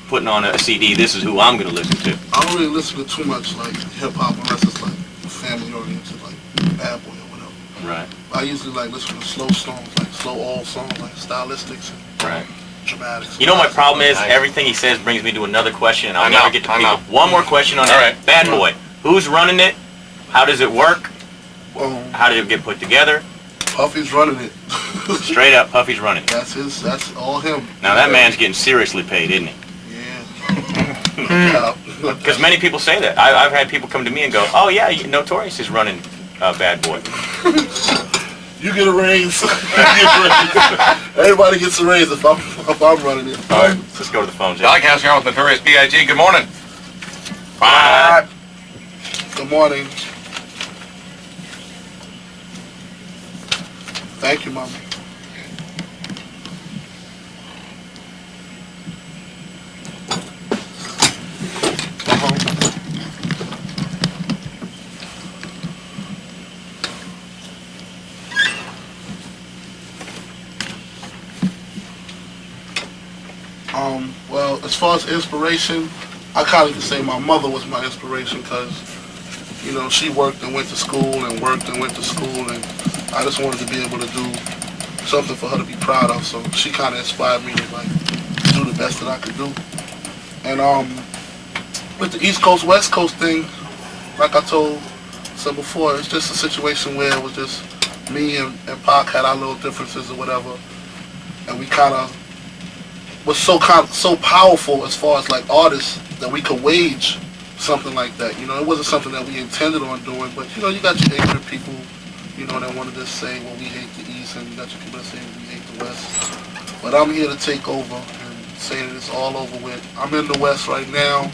Speaker 7: putting on a CD, this is who I'm gonna listen to.
Speaker 1: I don't really listen to too much like hip hop unless it's like family oriented, like Bad Boy or whatever.
Speaker 7: Right.
Speaker 1: I usually like listen to slow songs, like slow old songs, like stylistics and
Speaker 7: Right.
Speaker 1: dramatics.
Speaker 7: You know my problem is everything he says brings me to another question, and I'll
Speaker 8: I know,
Speaker 7: never get to
Speaker 8: I
Speaker 7: people.
Speaker 8: know.
Speaker 7: One more question on
Speaker 8: All
Speaker 7: that.
Speaker 8: right.
Speaker 7: Bad Boy. Who's running it? How does it work? How did it get put together?
Speaker 1: Puffy's running it.
Speaker 7: Straight up, Puffy's running it.
Speaker 1: That's all him.
Speaker 7: Now that man's getting seriously paid, isn't he?
Speaker 1: Yeah.
Speaker 7: Because many people say that. I've had people come to me and go, "Oh yeah, Notorious is running Bad Boy."
Speaker 1: You get a raise. Everybody gets a raise if I'm running it.
Speaker 7: All right, let's go to the phones.
Speaker 8: Doghouse here with Notorious B.I.G. Good morning.
Speaker 7: Bye.
Speaker 1: Good morning. Thank you, Mama. Well, as far as inspiration, I kind of can say my mother was my inspiration because, you know, she worked and went to school and worked and went to school, and I just wanted to be able to do something for her to be proud of. So she kind of inspired me to like do the best that I could do. And with the East Coast West Coast thing, like I said before, it's just a situation where it was just me and Pac had our little differences or whatever, and we kind of was so powerful as far as like artists that we could wage something like that. You know, it wasn't something that we intended on doing, but you know, you got your ignorant people, you know, that want to just say, well, we hate the East, and you got your people that say we hate the West. But I'm here to take over and say that it's all over with. I'm in the West right now.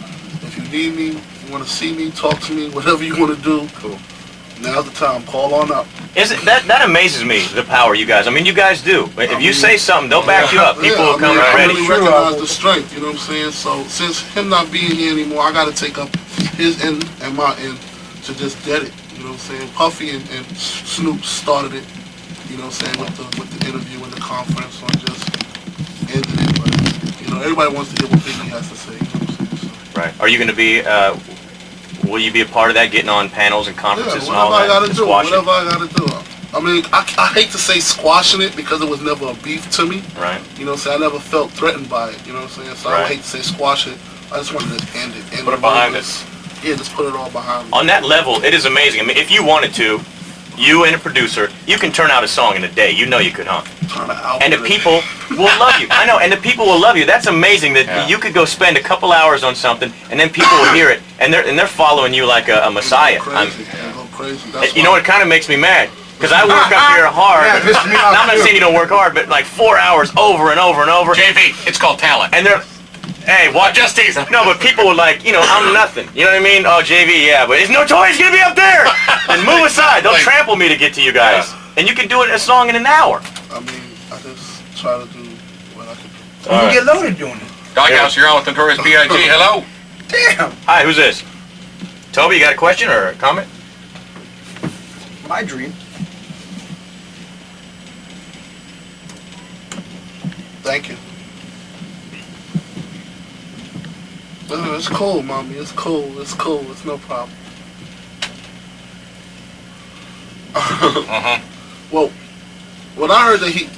Speaker 1: If you need me, if you want to see me, talk to me, whatever you want to do. Cool. Now's the time. Call on up.
Speaker 7: That amazes me, the power you guys. I mean, you guys do. If you say something, they'll back you up. People will come ready.
Speaker 1: I really recognize the strength, you know what I'm saying? So since him not being here anymore, I got to take up his end and my end to just get it. You know what I'm saying? Puffy and Snoop started it, you know what I'm saying, with the interview and the conference on just ending it. But, you know, everybody wants to hear what Biggie has to say, you know what I'm saying? So,
Speaker 7: right. Are you going to be... will you be a part of that, getting on panels and conferences and all that?
Speaker 1: Whatever I gotta do. I mean, I hate to say squashing it because it was never a beef to me.
Speaker 7: Right.
Speaker 1: You know what I'm saying? I never felt threatened by it. You know what I'm saying? So I hate to say squash it. I just wanted to end it.
Speaker 8: Put it behind us.
Speaker 1: Yeah, just put it all behind me.
Speaker 7: On that level, it is amazing. I mean, if you wanted to, you and a producer, you can turn out a song in a day. You know you could, huh? And the people will love you. I know, and the people will love you. That's amazing that you could go spend a couple hours on something, and then people will hear it, and they're following you like a messiah.
Speaker 1: Go crazy.
Speaker 7: You know, it kind of makes me mad. Because I work up here hard. Now, I'm not saying you don't work hard, but like 4 hours over and over and over.
Speaker 8: JV, it's called talent.
Speaker 7: And they're, hey, what?
Speaker 8: Just teasing.
Speaker 7: No, but people would like, you know, I'm nothing. You know what I mean? Oh, JV, yeah, but is Notorious gonna be up there? And move aside. They'll trample me to get to you guys. And you can do a song in an hour.
Speaker 1: I mean, I just try to do what I can do.
Speaker 6: You get loaded doing it.
Speaker 8: Doghouse, you're on with Notorious B.I.G. Hello.
Speaker 6: Damn.
Speaker 7: Hi, who's this? Toby, you got a question or a comment?
Speaker 6: My dream.
Speaker 1: Thank you. It's cool, mommy. It's cool. It's cool. It's no problem. Well, when I heard that he...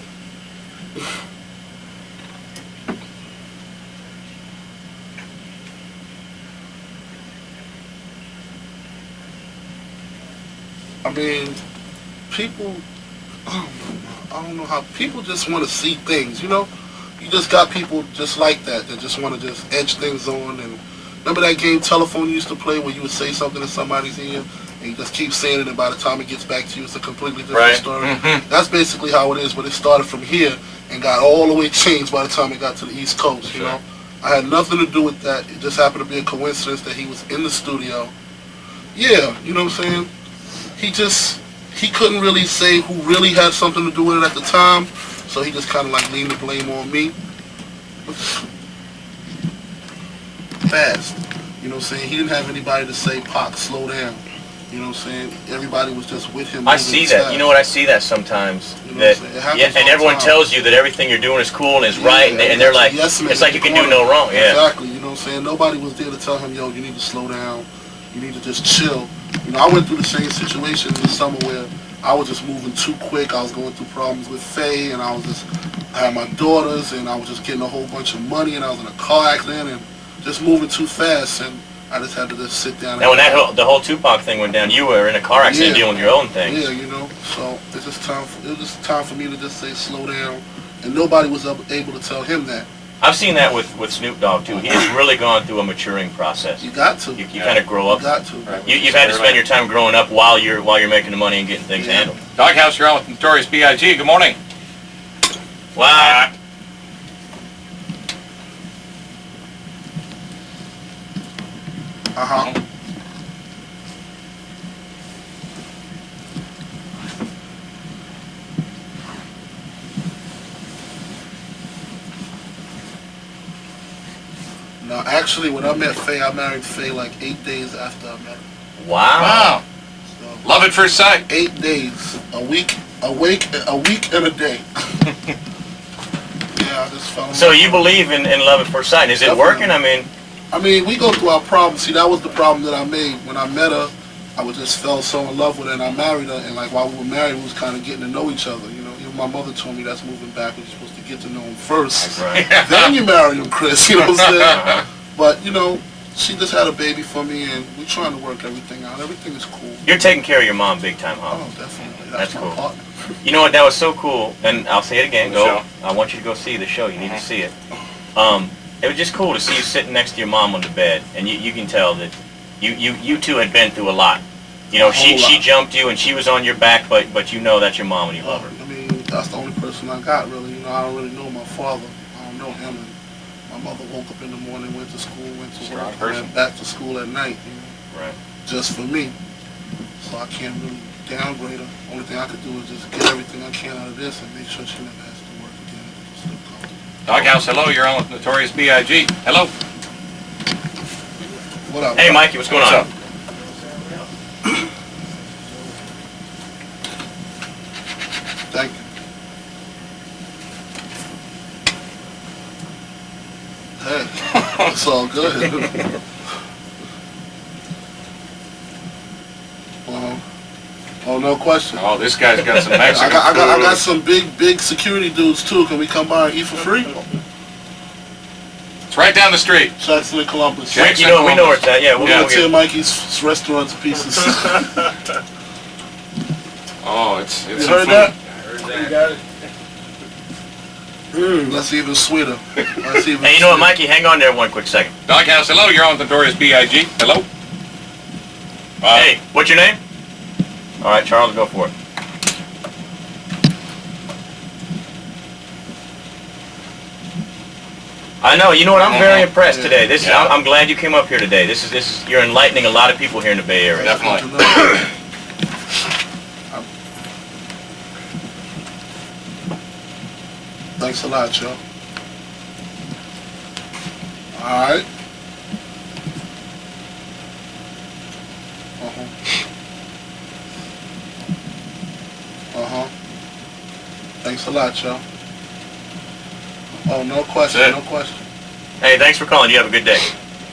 Speaker 1: I mean, people... I don't know how people just want to see things, you know. You just got people just like that just want to just edge things on and Remember that game telephone you used to play where you would say something in somebody's ear and you just keep saying it, and by the time it gets back to you, it's a completely different story. That's basically how it is, but it started from here and got all the way changed by the time it got to the East Coast, you know? I had nothing to do with that. It just happened to be a coincidence that he was in the studio. Yeah, you know what I'm saying? He couldn't really say who really had something to do with it at the time, so he just kind of like leaned the blame on me. Fast, you know what I'm saying? He didn't have anybody to say, Pac, slow down. You know what I'm saying? Everybody was just with him.
Speaker 7: I see that. You know what? I see that sometimes.
Speaker 1: You know
Speaker 7: that
Speaker 1: yeah,
Speaker 7: and everyone tells you that everything you're doing is cool and is right, and they're like,
Speaker 1: yes,
Speaker 7: it's like you can do no wrong. Yeah.
Speaker 1: Exactly. You know what I'm saying? Nobody was there to tell him, yo, you need to slow down. You need to just chill. You know, I went through the same situation in the summer where I was just moving too quick. I was going through problems with Faye, and I had my daughters, and I was just getting a whole bunch of money, and I was in a car accident, and just moving too fast, and I just had to just sit down.
Speaker 7: And when the whole Tupac thing went down, you were in a car accident dealing with your own things.
Speaker 1: Yeah, you know. So it's just time. It was just time for me to just say slow down, and nobody was able to tell him that.
Speaker 7: I've seen that with Snoop Dogg too. He has really gone through a maturing process.
Speaker 1: You got to.
Speaker 7: You kind of grow up.
Speaker 1: You got to.
Speaker 7: You've had to spend your time growing up while you're making the money and getting things handled.
Speaker 8: Doghouse, you're on with Notorious B.I.G. Good morning.
Speaker 7: What?
Speaker 1: Uh-huh. Now, actually, when I met Faye, I married Faye like 8 days after I met her.
Speaker 7: Wow.
Speaker 1: So,
Speaker 8: Love at first sight.
Speaker 1: 8 days, a week and a day. Yeah, I just fell in love.
Speaker 7: So you believe in love at first sight? Is it working?
Speaker 1: I mean, we go through our problems. See, that was the problem that I made. When I met her, I just fell so in love with her, and I married her. And like while we were married, we was kind of getting to know each other. You know, even my mother told me that's moving backwards. You're supposed to get to know him first,
Speaker 7: Right.
Speaker 1: then you marry him, Chris. You know what I'm saying? But you know, she just had a baby for me, and we're trying to work everything out. Everything is cool.
Speaker 7: You're taking care of your mom big time, huh?
Speaker 1: Oh, definitely.
Speaker 7: That's
Speaker 1: my
Speaker 7: cool.
Speaker 1: partner.
Speaker 7: You know what? That was so cool, and I'll say it again.
Speaker 8: The
Speaker 7: Go.
Speaker 8: show.
Speaker 7: I want you to go see the show. You need to see it. It was just cool to see you sitting next to your mom on the bed, and you can tell that you two had been through a lot. You know, she jumped you, and she was on your back, but you know that's your mom and you love her.
Speaker 1: I mean, that's the only person I got, really. You know, I don't really know my father. I don't know him. And my mother woke up in the morning, went to school, went to work, and went back to school at night. You know,
Speaker 7: Right.
Speaker 1: just for me. So I can't really downgrade her. Only thing I could do is just get everything I can out of this and make sure she never has to work again.
Speaker 8: Doghouse, hello. You're on with Notorious B.I.G. Hello.
Speaker 1: What up?
Speaker 7: Hey, Mikey, what's going on?
Speaker 8: up?
Speaker 1: Thank you. Hey, it's all good. Oh, no question.
Speaker 8: Oh, this guy's got some
Speaker 1: I
Speaker 8: Mexican
Speaker 1: got some big security dudes too. Can we come by and eat for free?
Speaker 8: It's right down the street.
Speaker 1: Jackson and Columbus.
Speaker 8: Jackson.
Speaker 7: We know where it's at. Yeah, we'll go
Speaker 1: It's
Speaker 7: get
Speaker 1: in Mikey's restaurants pieces.
Speaker 8: Oh, it's
Speaker 1: You
Speaker 8: some
Speaker 1: heard
Speaker 8: food.
Speaker 1: that? You got it. That's even sweeter. That's even
Speaker 7: Hey, you know what, Mikey? Hang on there one quick second.
Speaker 8: Doghouse, hello. You're on with Notorious B.I.G. Hello.
Speaker 7: Hey, what's your name? All right, Charles, go for it. I know. You know what? I'm very impressed today. I'm glad you came up here today. This is you're enlightening a lot of people here in the Bay Area.
Speaker 8: Definitely.
Speaker 1: Thanks a lot, Joe. All right. Thanks a lot, Joe. Oh, no question, no question.
Speaker 7: Hey, thanks for calling. You have a good day.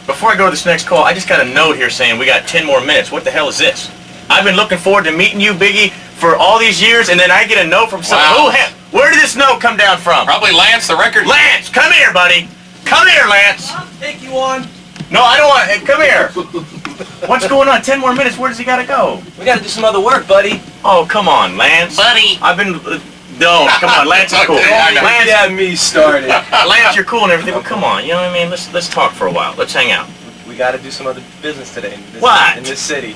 Speaker 7: Before I go to this next call, I just got a note here saying we got 10 more minutes. What the hell is this? I've been looking forward to meeting you, Biggie, for all these years, and then I get a note from someone.
Speaker 8: Wow.
Speaker 7: Where did this note come down from?
Speaker 8: Probably Lance, the record.
Speaker 7: Lance, come here, buddy. Come here, Lance.
Speaker 9: I'll take you on.
Speaker 7: No, I don't want. Hey, come here. What's going on? 10 more minutes. Where does he gotta go?
Speaker 10: We gotta do some other work, buddy.
Speaker 7: Oh, come on, Lance.
Speaker 10: Buddy.
Speaker 7: I've been. Don't. Come on, Lance is cool. Lance,
Speaker 10: Get me started.
Speaker 7: Lance, you're cool and everything, but come on. You know what I mean? Let's talk for a while. Let's hang out.
Speaker 10: we got to do some other business today in this,
Speaker 7: What?
Speaker 10: in this city.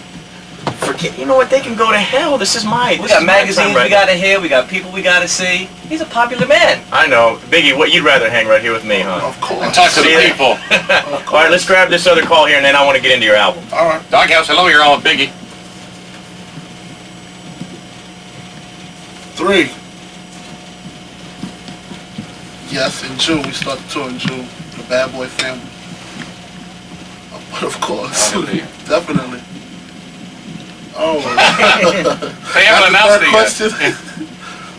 Speaker 7: Forget. You know what? They can go to hell. This is my.
Speaker 10: We got magazines we got to hear. We got people we got to see. He's a popular man.
Speaker 7: I know, Biggie. What you'd rather hang right here with me, huh?
Speaker 1: Of course.
Speaker 8: And talk to the
Speaker 7: See ya.
Speaker 8: people.
Speaker 7: All right, let's grab this other call here, and then I want to get into your album.
Speaker 1: All right.
Speaker 8: Doghouse, hello, you're on with Biggie.
Speaker 1: 3. Yes, in June. We start the tour in June. The Bad Boy Family. But of course.
Speaker 8: I believe.
Speaker 1: Definitely. Oh.
Speaker 8: They haven't announced it yet.
Speaker 1: question.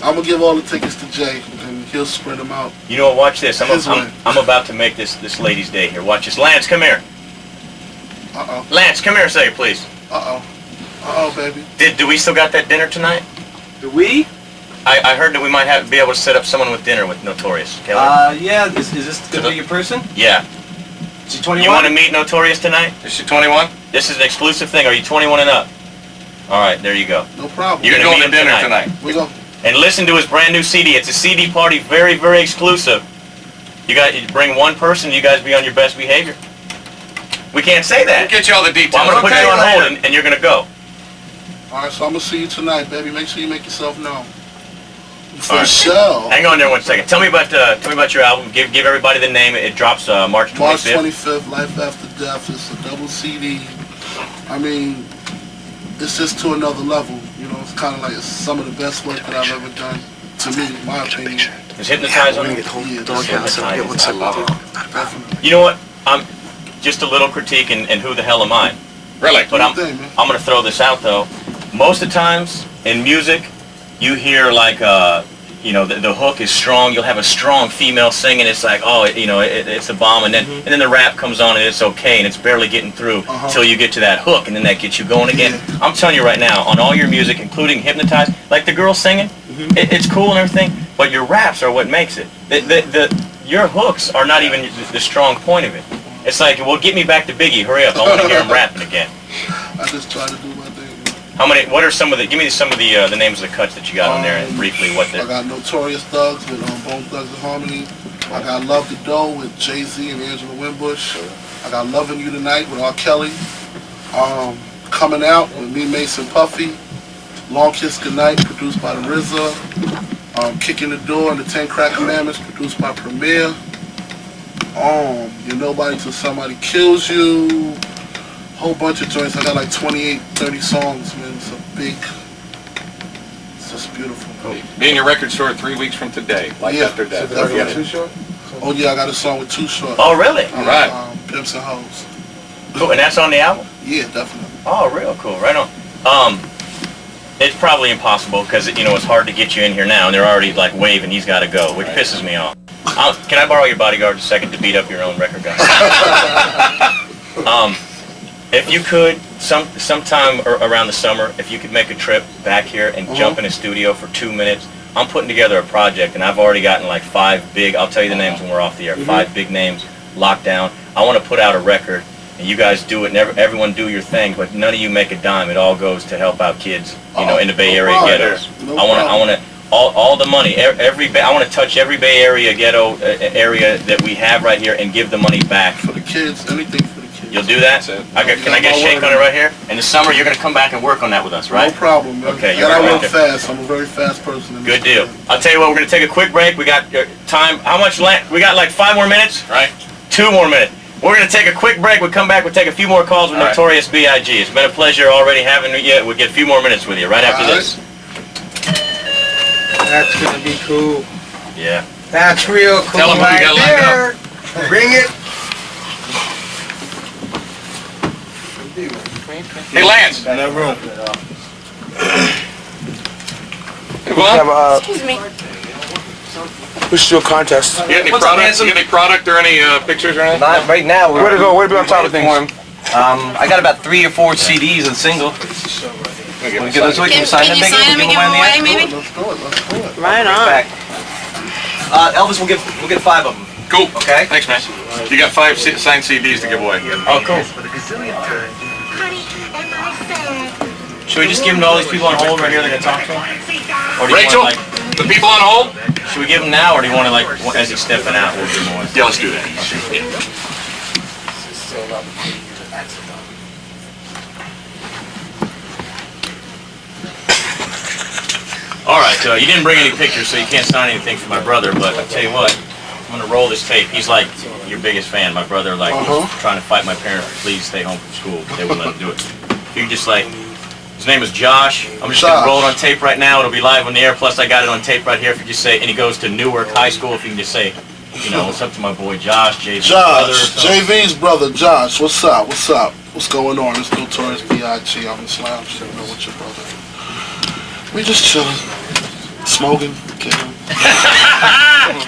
Speaker 1: I'm going to give all the tickets to Jay, and he'll spread them out.
Speaker 7: You know what? Watch this.
Speaker 1: His way.
Speaker 7: I'm about to make this lady's day here. Watch this. Lance, come here.
Speaker 1: Uh-oh.
Speaker 7: Lance, come here a second, please.
Speaker 1: Uh-oh. Uh-oh, baby.
Speaker 7: Do we still got that dinner tonight?
Speaker 10: Do we?
Speaker 7: I heard that we might be able to set up someone with dinner with Notorious. Kelly?
Speaker 10: Yeah. Is this gonna be your person?
Speaker 7: Yeah.
Speaker 10: Is she 21?
Speaker 7: You want to meet Notorious tonight?
Speaker 8: Is she 21?
Speaker 7: This is an exclusive thing. Are you 21 and up? All right, there you go.
Speaker 1: No problem.
Speaker 7: You're
Speaker 8: You're
Speaker 7: gonna
Speaker 8: going
Speaker 7: meet
Speaker 8: to
Speaker 7: him
Speaker 8: dinner
Speaker 7: tonight.
Speaker 8: tonight.
Speaker 1: We go.
Speaker 7: And listen to his brand new CD. It's a CD party, very, very exclusive. You bring one person, you guys be on your best behavior. We can't say
Speaker 8: We'll
Speaker 7: that.
Speaker 8: get you all the details.
Speaker 7: Well, I'm gonna put
Speaker 8: okay?
Speaker 7: you on hold, and you're gonna go.
Speaker 1: All right, so I'm going to see you tonight, baby. Make sure you make yourself known. For
Speaker 7: All right.
Speaker 1: sure.
Speaker 7: Hang on there 1 second. Tell me about your album. Give everybody the name. It drops March 25th.
Speaker 1: March 25th, Life After Death. It's a double CD. I mean, it's just to another level. You know, it's kind of like it's some of the best work that I've ever done, to me, in my opinion.
Speaker 7: Is Hypnotize on it?
Speaker 1: Yeah,
Speaker 7: Doghouse,
Speaker 1: that's
Speaker 7: I love it. You know what? I'm just a little critique, and who the hell am I?
Speaker 8: Really?
Speaker 7: But I'm
Speaker 1: Good thing, man.
Speaker 7: going to throw this out, though. Most of the times in music, you hear like, you know, the hook is strong. You'll have a strong female singing. It's like, oh, you know, it's a bomb. And then the rap comes on and it's okay. And it's barely getting through until you get to that hook. And then that gets you going again. I'm telling you right now, on all your music, including Hypnotize, like the girl singing, it's cool and everything. But your raps are what makes it. Your hooks are not even the strong point of it. It's like, well, get me back to Biggie. Hurry up. I want to hear him rapping again.
Speaker 1: I just try to do my thing.
Speaker 7: What are some of the, give me some of the names of the cuts that you got on there and briefly what
Speaker 1: I
Speaker 7: they're.
Speaker 1: got Notorious Thugs with Bone Thugs and Harmony. I got Love the Dough with Jay-Z and Angela Winbush. I got Loving You Tonight with R. Kelly. Coming Out with Me, Mason Puffy. Long Kiss Goodnight produced by the RZA. Kicking the Door and the 10 Crack Commandments produced by Premier. You're Nobody Till Somebody Kills You. Whole bunch of joints. I got like 28, 30 songs, man. It's just beautiful.
Speaker 8: Be in your record store 3 weeks from today, Life
Speaker 1: Yeah.
Speaker 8: After Death.
Speaker 1: Definitely.
Speaker 8: Forget it.
Speaker 1: Oh yeah, I got a song with Too Short.
Speaker 7: Oh, really?
Speaker 8: All right.
Speaker 1: Pimps and Hoes.
Speaker 7: Cool. And that's on the album?
Speaker 1: Yeah, definitely.
Speaker 7: Oh, real cool. Right on. It's probably impossible because, you know, it's hard to get you in here now, and they're already, like, waving, he's got to go, which pisses me off. Can I borrow your bodyguard a second to beat up your own record guy? If you could, sometime around the summer, if you could make a trip back here and jump in a studio for 2 minutes, I'm putting together a project, and I've already gotten like 5 big, I'll tell you the names when we're off the air, 5 big names locked down. I want to put out a record, and you guys do it, and everyone do your thing, but none of you make a dime. It all goes to help out kids, you know, in the Bay Area ghettos. I want to, all the money, I want to touch every Bay Area ghetto area that we have right here and give the money back.
Speaker 1: For the kids, anything for the kids.
Speaker 7: You'll do that? Can I get a shake on it right here? In the summer, you're going to come back and work on that with us, right?
Speaker 1: No problem, man.
Speaker 7: Okay,
Speaker 1: And
Speaker 7: you're
Speaker 1: I
Speaker 7: right
Speaker 1: work
Speaker 7: there.
Speaker 1: fast. I'm a very fast person.
Speaker 7: Good deal. I'll tell you what, we're going to take a quick break. We got time. How much left? We got like 5 more minutes?
Speaker 8: Right.
Speaker 7: 2 more minutes. We're going to take a quick break. We'll come back. We'll take a few more calls with Notorious B.I.G. It's been a pleasure already having you. We'll get a few more minutes with you right after this.
Speaker 6: That's gonna be cool.
Speaker 7: Yeah.
Speaker 6: That's real cool.
Speaker 8: Tell 'em who you
Speaker 6: right
Speaker 8: gotta line
Speaker 6: there. Bring it.
Speaker 8: Hey, Lance.
Speaker 6: In that room.
Speaker 8: Hey, what?
Speaker 9: Excuse me.
Speaker 11: We should do a contest.
Speaker 8: You got any product? You got any product or any pictures or anything?
Speaker 10: Not right now.
Speaker 11: Way to go, way to be on top of things.
Speaker 10: I got about 3 or 4 CDs and single. Wanna get those away? Can you sign them,
Speaker 9: Can you sign them and give them away, maybe?
Speaker 1: Let's do it. Let's do it.
Speaker 9: Right on.
Speaker 10: Back. Elvis, we'll get 5 of them.
Speaker 8: Cool.
Speaker 10: Okay.
Speaker 8: Thanks, man. You got 5 signed CDs to give away.
Speaker 7: Oh, cool. Should we just give them to all these people on hold right here that are going to talk to them? Or do you
Speaker 8: Rachel,
Speaker 7: want,
Speaker 8: the people on hold?
Speaker 7: should we give them now, or do you want to, like, as he's stepping out, we'll give them one?
Speaker 8: Yeah, let's do that.
Speaker 7: All right, you didn't bring any pictures, so you can't sign anything for my brother. But I tell you what, I'm gonna roll this tape. He's like your biggest fan. My brother, like, was trying to fight my parents to please stay home from school, but they wouldn't let him do it. If you could just like, his name is Josh. I'm just gonna roll it on tape right now. It'll be live on the air. Plus, I got it on tape right here. If you just say, and he goes to Newark High School. If you can just say, you know, what's up to my boy Josh, JV's brother.
Speaker 1: JV's brother, Josh. What's up? What's up? What's going on? It's Notorious B.I.G. I'm in Slam. You know, with your brother. We just chilling, smoking, kicking.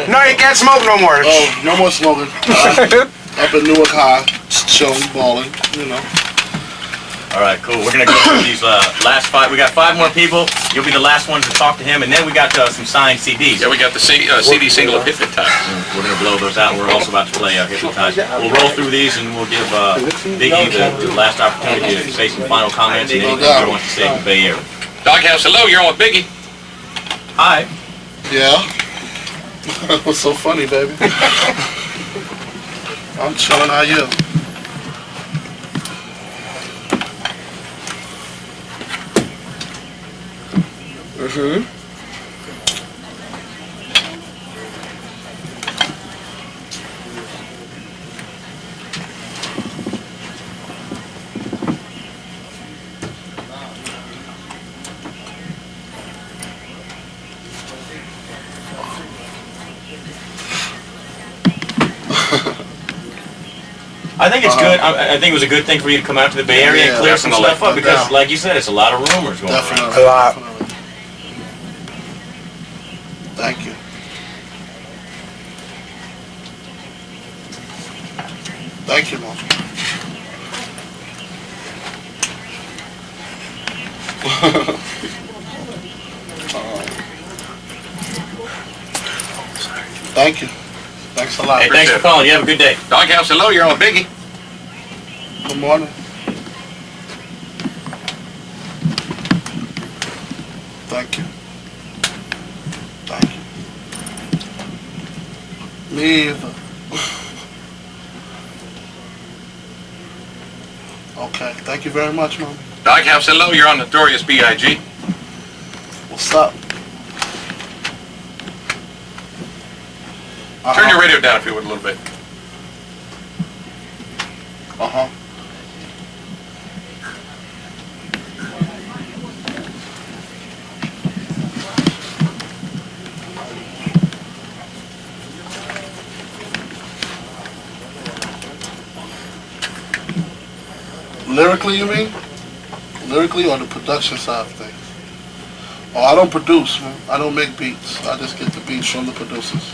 Speaker 11: No, you can't smoke no more.
Speaker 1: Oh, no more smoking. Up in Newark High, just chilling, balling, you know.
Speaker 7: All right, cool. We're gonna go through these last 5. We got 5 more people. You'll be the last ones to talk to him, and then we got some signed CDs.
Speaker 8: Yeah, we got the CD single of Hypnotize.
Speaker 7: We're gonna blow those out. We're also about to play Hypnotize. We'll roll through these, and we'll give Biggie the last opportunity to say some final comments and anything he wants to say in the Bay Area.
Speaker 8: Doghouse, hello. You're on with Biggie.
Speaker 7: Hi.
Speaker 1: Yeah. What's so funny, baby? I'm chilling. How you?
Speaker 7: I think it's good. I think it was a good thing for you to come out to the Bay Area and clear some stuff up because, like you said, it's a lot of rumors going around.
Speaker 1: A lot. Thank you. Thank you, Mom. Thank you. Thanks a lot.
Speaker 7: Hey, thanks for calling. You have a good day.
Speaker 8: Doghouse, hello. You're on with Biggie.
Speaker 1: Good morning. Thank you. Thank you. Me either. Okay. Thank you very much, Mom.
Speaker 8: Doghouse, hello. You're on Notorious B.I.G.
Speaker 1: What's up?
Speaker 8: Turn your radio down if you would a little bit.
Speaker 1: Lyrically, you mean? Lyrically or the production side of things? Oh, I don't produce, man. I don't make beats. I just get the beats from the producers.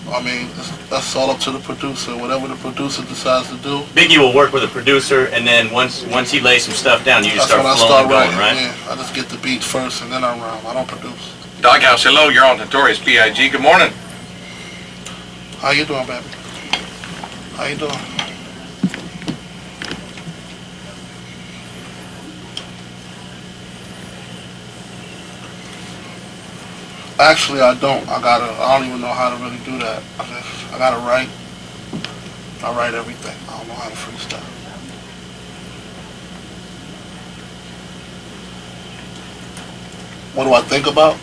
Speaker 1: I mean, that's all up to the producer. Whatever the producer decides to do.
Speaker 7: Biggie will work with a producer, and then once he lays some stuff down, you just start flowing and going, right?
Speaker 1: Yeah, I just get the beats first, and then I rhyme. I don't produce.
Speaker 8: Doghouse, hello. You're on Notorious B.I.G. Good morning.
Speaker 1: How you doing, baby? How you doing? Actually, I don't. I don't even know how to really do that. I gotta write. I write everything. I don't know how to freestyle. What do I think about?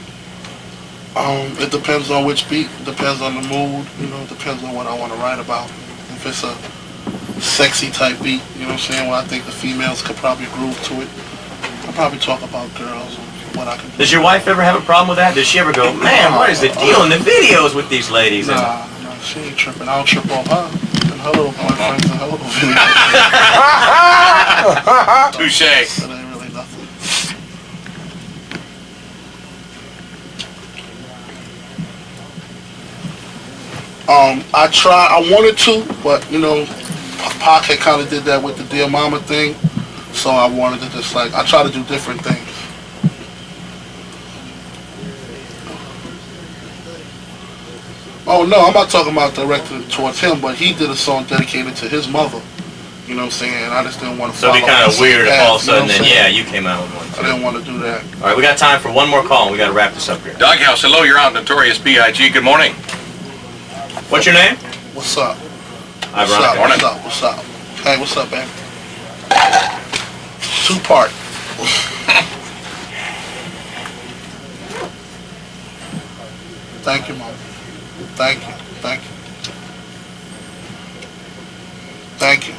Speaker 1: It depends on which beat. It depends on the mood. You know, it depends on what I want to write about. If it's a sexy type beat, you know what I'm saying, where I think the females could probably groove to it, I'll probably talk about girls and what I can do.
Speaker 7: Does your wife ever have a problem with that? Does she ever go, man, what is the deal in the videos with these ladies?
Speaker 1: Nah, she ain't tripping. I don't trip off her and her little boyfriends and her little videos.
Speaker 8: Touche.
Speaker 1: That ain't really nothing. I wanted to, but you know, Pac had kind of did that with the Dear Mama thing, so I wanted to just like, I try to do different things. Oh no, I'm not talking about directed towards him, but he did a song dedicated to his mother. You know what I'm saying? I just didn't want to
Speaker 7: So it'd be kind of weird if all of a sudden then, yeah, you came out with one too.
Speaker 1: I didn't want to do that.
Speaker 7: All right, we got time for one more call, and we got to wrap this up here.
Speaker 8: Doghouse, hello. You're on Notorious B.I.G. Good morning.
Speaker 7: What's your name?
Speaker 1: What's up?
Speaker 7: Hi,
Speaker 1: What's
Speaker 7: Veronica.
Speaker 1: up? What's up? What's up? Hey, what's up, baby? Two-part. Thank you, Mom. Thank you. Thank you. Thank you.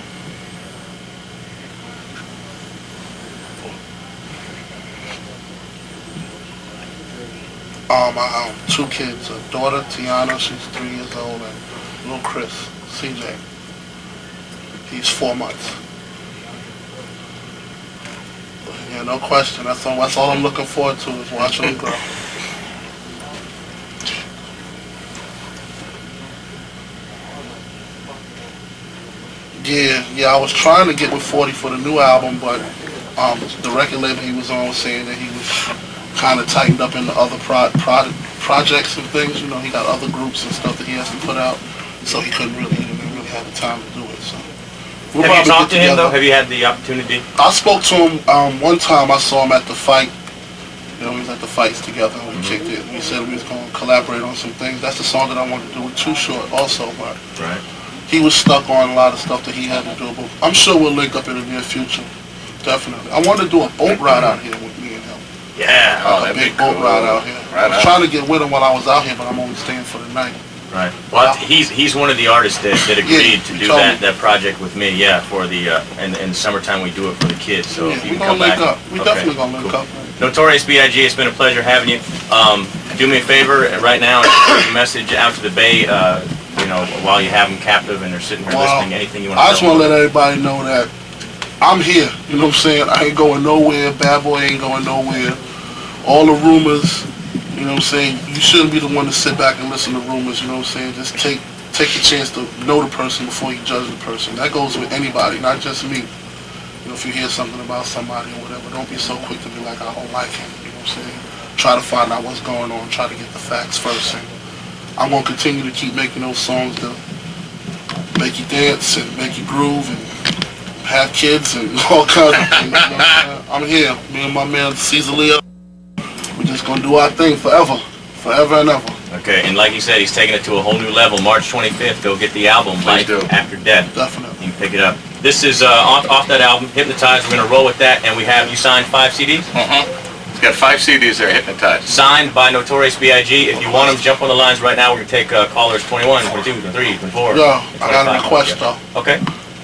Speaker 1: I have two kids, a daughter, Tiana, she's 3 years old, and little Chris, CJ. He's 4 months. Yeah, no question. That's all I'm looking forward to is watching them grow. Yeah, I was trying to get with 40 for the new album, but the record label he was on was saying that he was kind of tightened up in the other projects and things. You know, he got other groups and stuff that he has to put out, so he didn't really have the time to do it. So we'll
Speaker 7: Have you
Speaker 1: probably
Speaker 7: talked
Speaker 1: get
Speaker 7: to him
Speaker 1: together.
Speaker 7: though? Have you had the opportunity?
Speaker 1: I spoke to him one time. I saw him at the fight. You know, we was at the fights together and we kicked it. We said we was going to collaborate on some things. That's the song that I wanted to do with Too Short also, but
Speaker 7: Right.
Speaker 1: he was stuck on a lot of stuff that he had to do. But I'm sure we'll link up in the near future. Definitely. I wanted to do a boat ride out here with me and him.
Speaker 7: Yeah.
Speaker 8: Oh,
Speaker 1: A
Speaker 8: that'd
Speaker 1: big
Speaker 8: be
Speaker 1: boat
Speaker 8: cool.
Speaker 1: ride out here.
Speaker 8: Right
Speaker 1: I was
Speaker 8: on.
Speaker 1: trying to get with him while I was out here, but I'm only staying for the night.
Speaker 7: Right. Well, he's one of the artists that agreed to
Speaker 1: he
Speaker 7: do
Speaker 1: told
Speaker 7: that
Speaker 1: me.
Speaker 7: project with me. Yeah, for the in the summertime we do it for the kids. So
Speaker 1: Yeah,
Speaker 7: if you
Speaker 1: we're
Speaker 7: can
Speaker 1: going
Speaker 7: come
Speaker 1: to link
Speaker 7: back.
Speaker 1: up. We
Speaker 7: Okay,
Speaker 1: definitely going to link
Speaker 7: cool.
Speaker 1: up.
Speaker 7: Notorious B.I.G. It's been a pleasure having you. Do me a favor right now, take a message out to the Bay. You know, while you have them captive and they're sitting here
Speaker 1: Well,
Speaker 7: listening. Anything you want to
Speaker 1: I
Speaker 7: tell
Speaker 1: just want to
Speaker 7: them?
Speaker 1: let everybody know that I'm here. You know what I'm saying? I ain't going nowhere. Bad Boy ain't going nowhere. All the rumors, you know what I'm saying? You shouldn't be the one to sit back and listen to rumors, you know what I'm saying? Just take the chance to know the person before you judge the person. That goes with anybody, not just me. You know, if you hear something about somebody or whatever, don't be so quick to be like, I don't like him, you know what I'm saying? Try to find out what's going on, try to get the facts first. And I'm going to continue to keep making those songs that make you dance and make you groove and have kids and all kinds of things. You know what I'm saying? I'm here, me and my man Caesar Leo. We're just going to do our thing forever and ever.
Speaker 7: Okay, and like you said, he's taking it to a whole new level. March 25th, go get the album, Life
Speaker 8: do.
Speaker 7: After Death.
Speaker 1: Definitely.
Speaker 7: You can pick it up. This is off that album, Hypnotized. We're going to roll with that, and we have you signed 5 CDs?
Speaker 8: It's got 5 CDs there, Hypnotized.
Speaker 7: Signed by Notorious B.I.G. If you want them, jump on the lines right now. We're going to take callers 21, 22, 23, 24.
Speaker 1: Yo, I got a request though.
Speaker 7: Okay.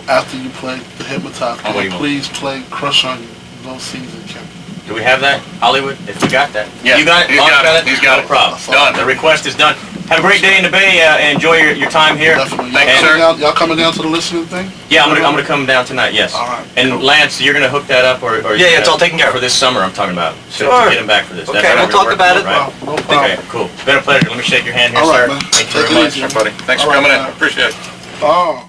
Speaker 1: After you play the Hypnotized,
Speaker 7: What do you want?
Speaker 1: please play Crush on You. Low season, Kim.
Speaker 7: Do we have that, Hollywood? If we got that.
Speaker 8: Yeah,
Speaker 7: You got it?
Speaker 8: he's
Speaker 7: Mark
Speaker 8: got it. He's got
Speaker 7: No
Speaker 8: it.
Speaker 7: problem.
Speaker 8: Done.
Speaker 7: The request is done. Have a great day in the Bay. Enjoy your time here.
Speaker 1: Definitely.
Speaker 8: Thank you,
Speaker 1: Y'all
Speaker 8: sir.
Speaker 1: coming down- Y'all coming down to the listening thing?
Speaker 7: Yeah, I'm gonna come down tonight. Yes.
Speaker 1: All right.
Speaker 7: And Lance, you're gonna hook that up, or
Speaker 10: Yeah, it's all taken care of.
Speaker 7: for this summer. I'm talking about. To
Speaker 10: Sure.
Speaker 7: get him back for this.
Speaker 10: Okay,
Speaker 7: That's
Speaker 10: we'll
Speaker 7: what
Speaker 10: talk
Speaker 7: we're
Speaker 10: about
Speaker 7: working
Speaker 10: it.
Speaker 7: on,
Speaker 1: No
Speaker 7: right?
Speaker 1: problem.
Speaker 7: Okay, cool. Been a pleasure. Let me shake your hand here,
Speaker 1: All right,
Speaker 7: sir.
Speaker 1: man.
Speaker 7: Thank you
Speaker 1: Take
Speaker 7: very
Speaker 1: it
Speaker 7: much.
Speaker 1: easy.
Speaker 8: Buddy, thanks for
Speaker 1: All right,
Speaker 8: coming in.
Speaker 1: man.
Speaker 8: Appreciate it.
Speaker 1: Oh.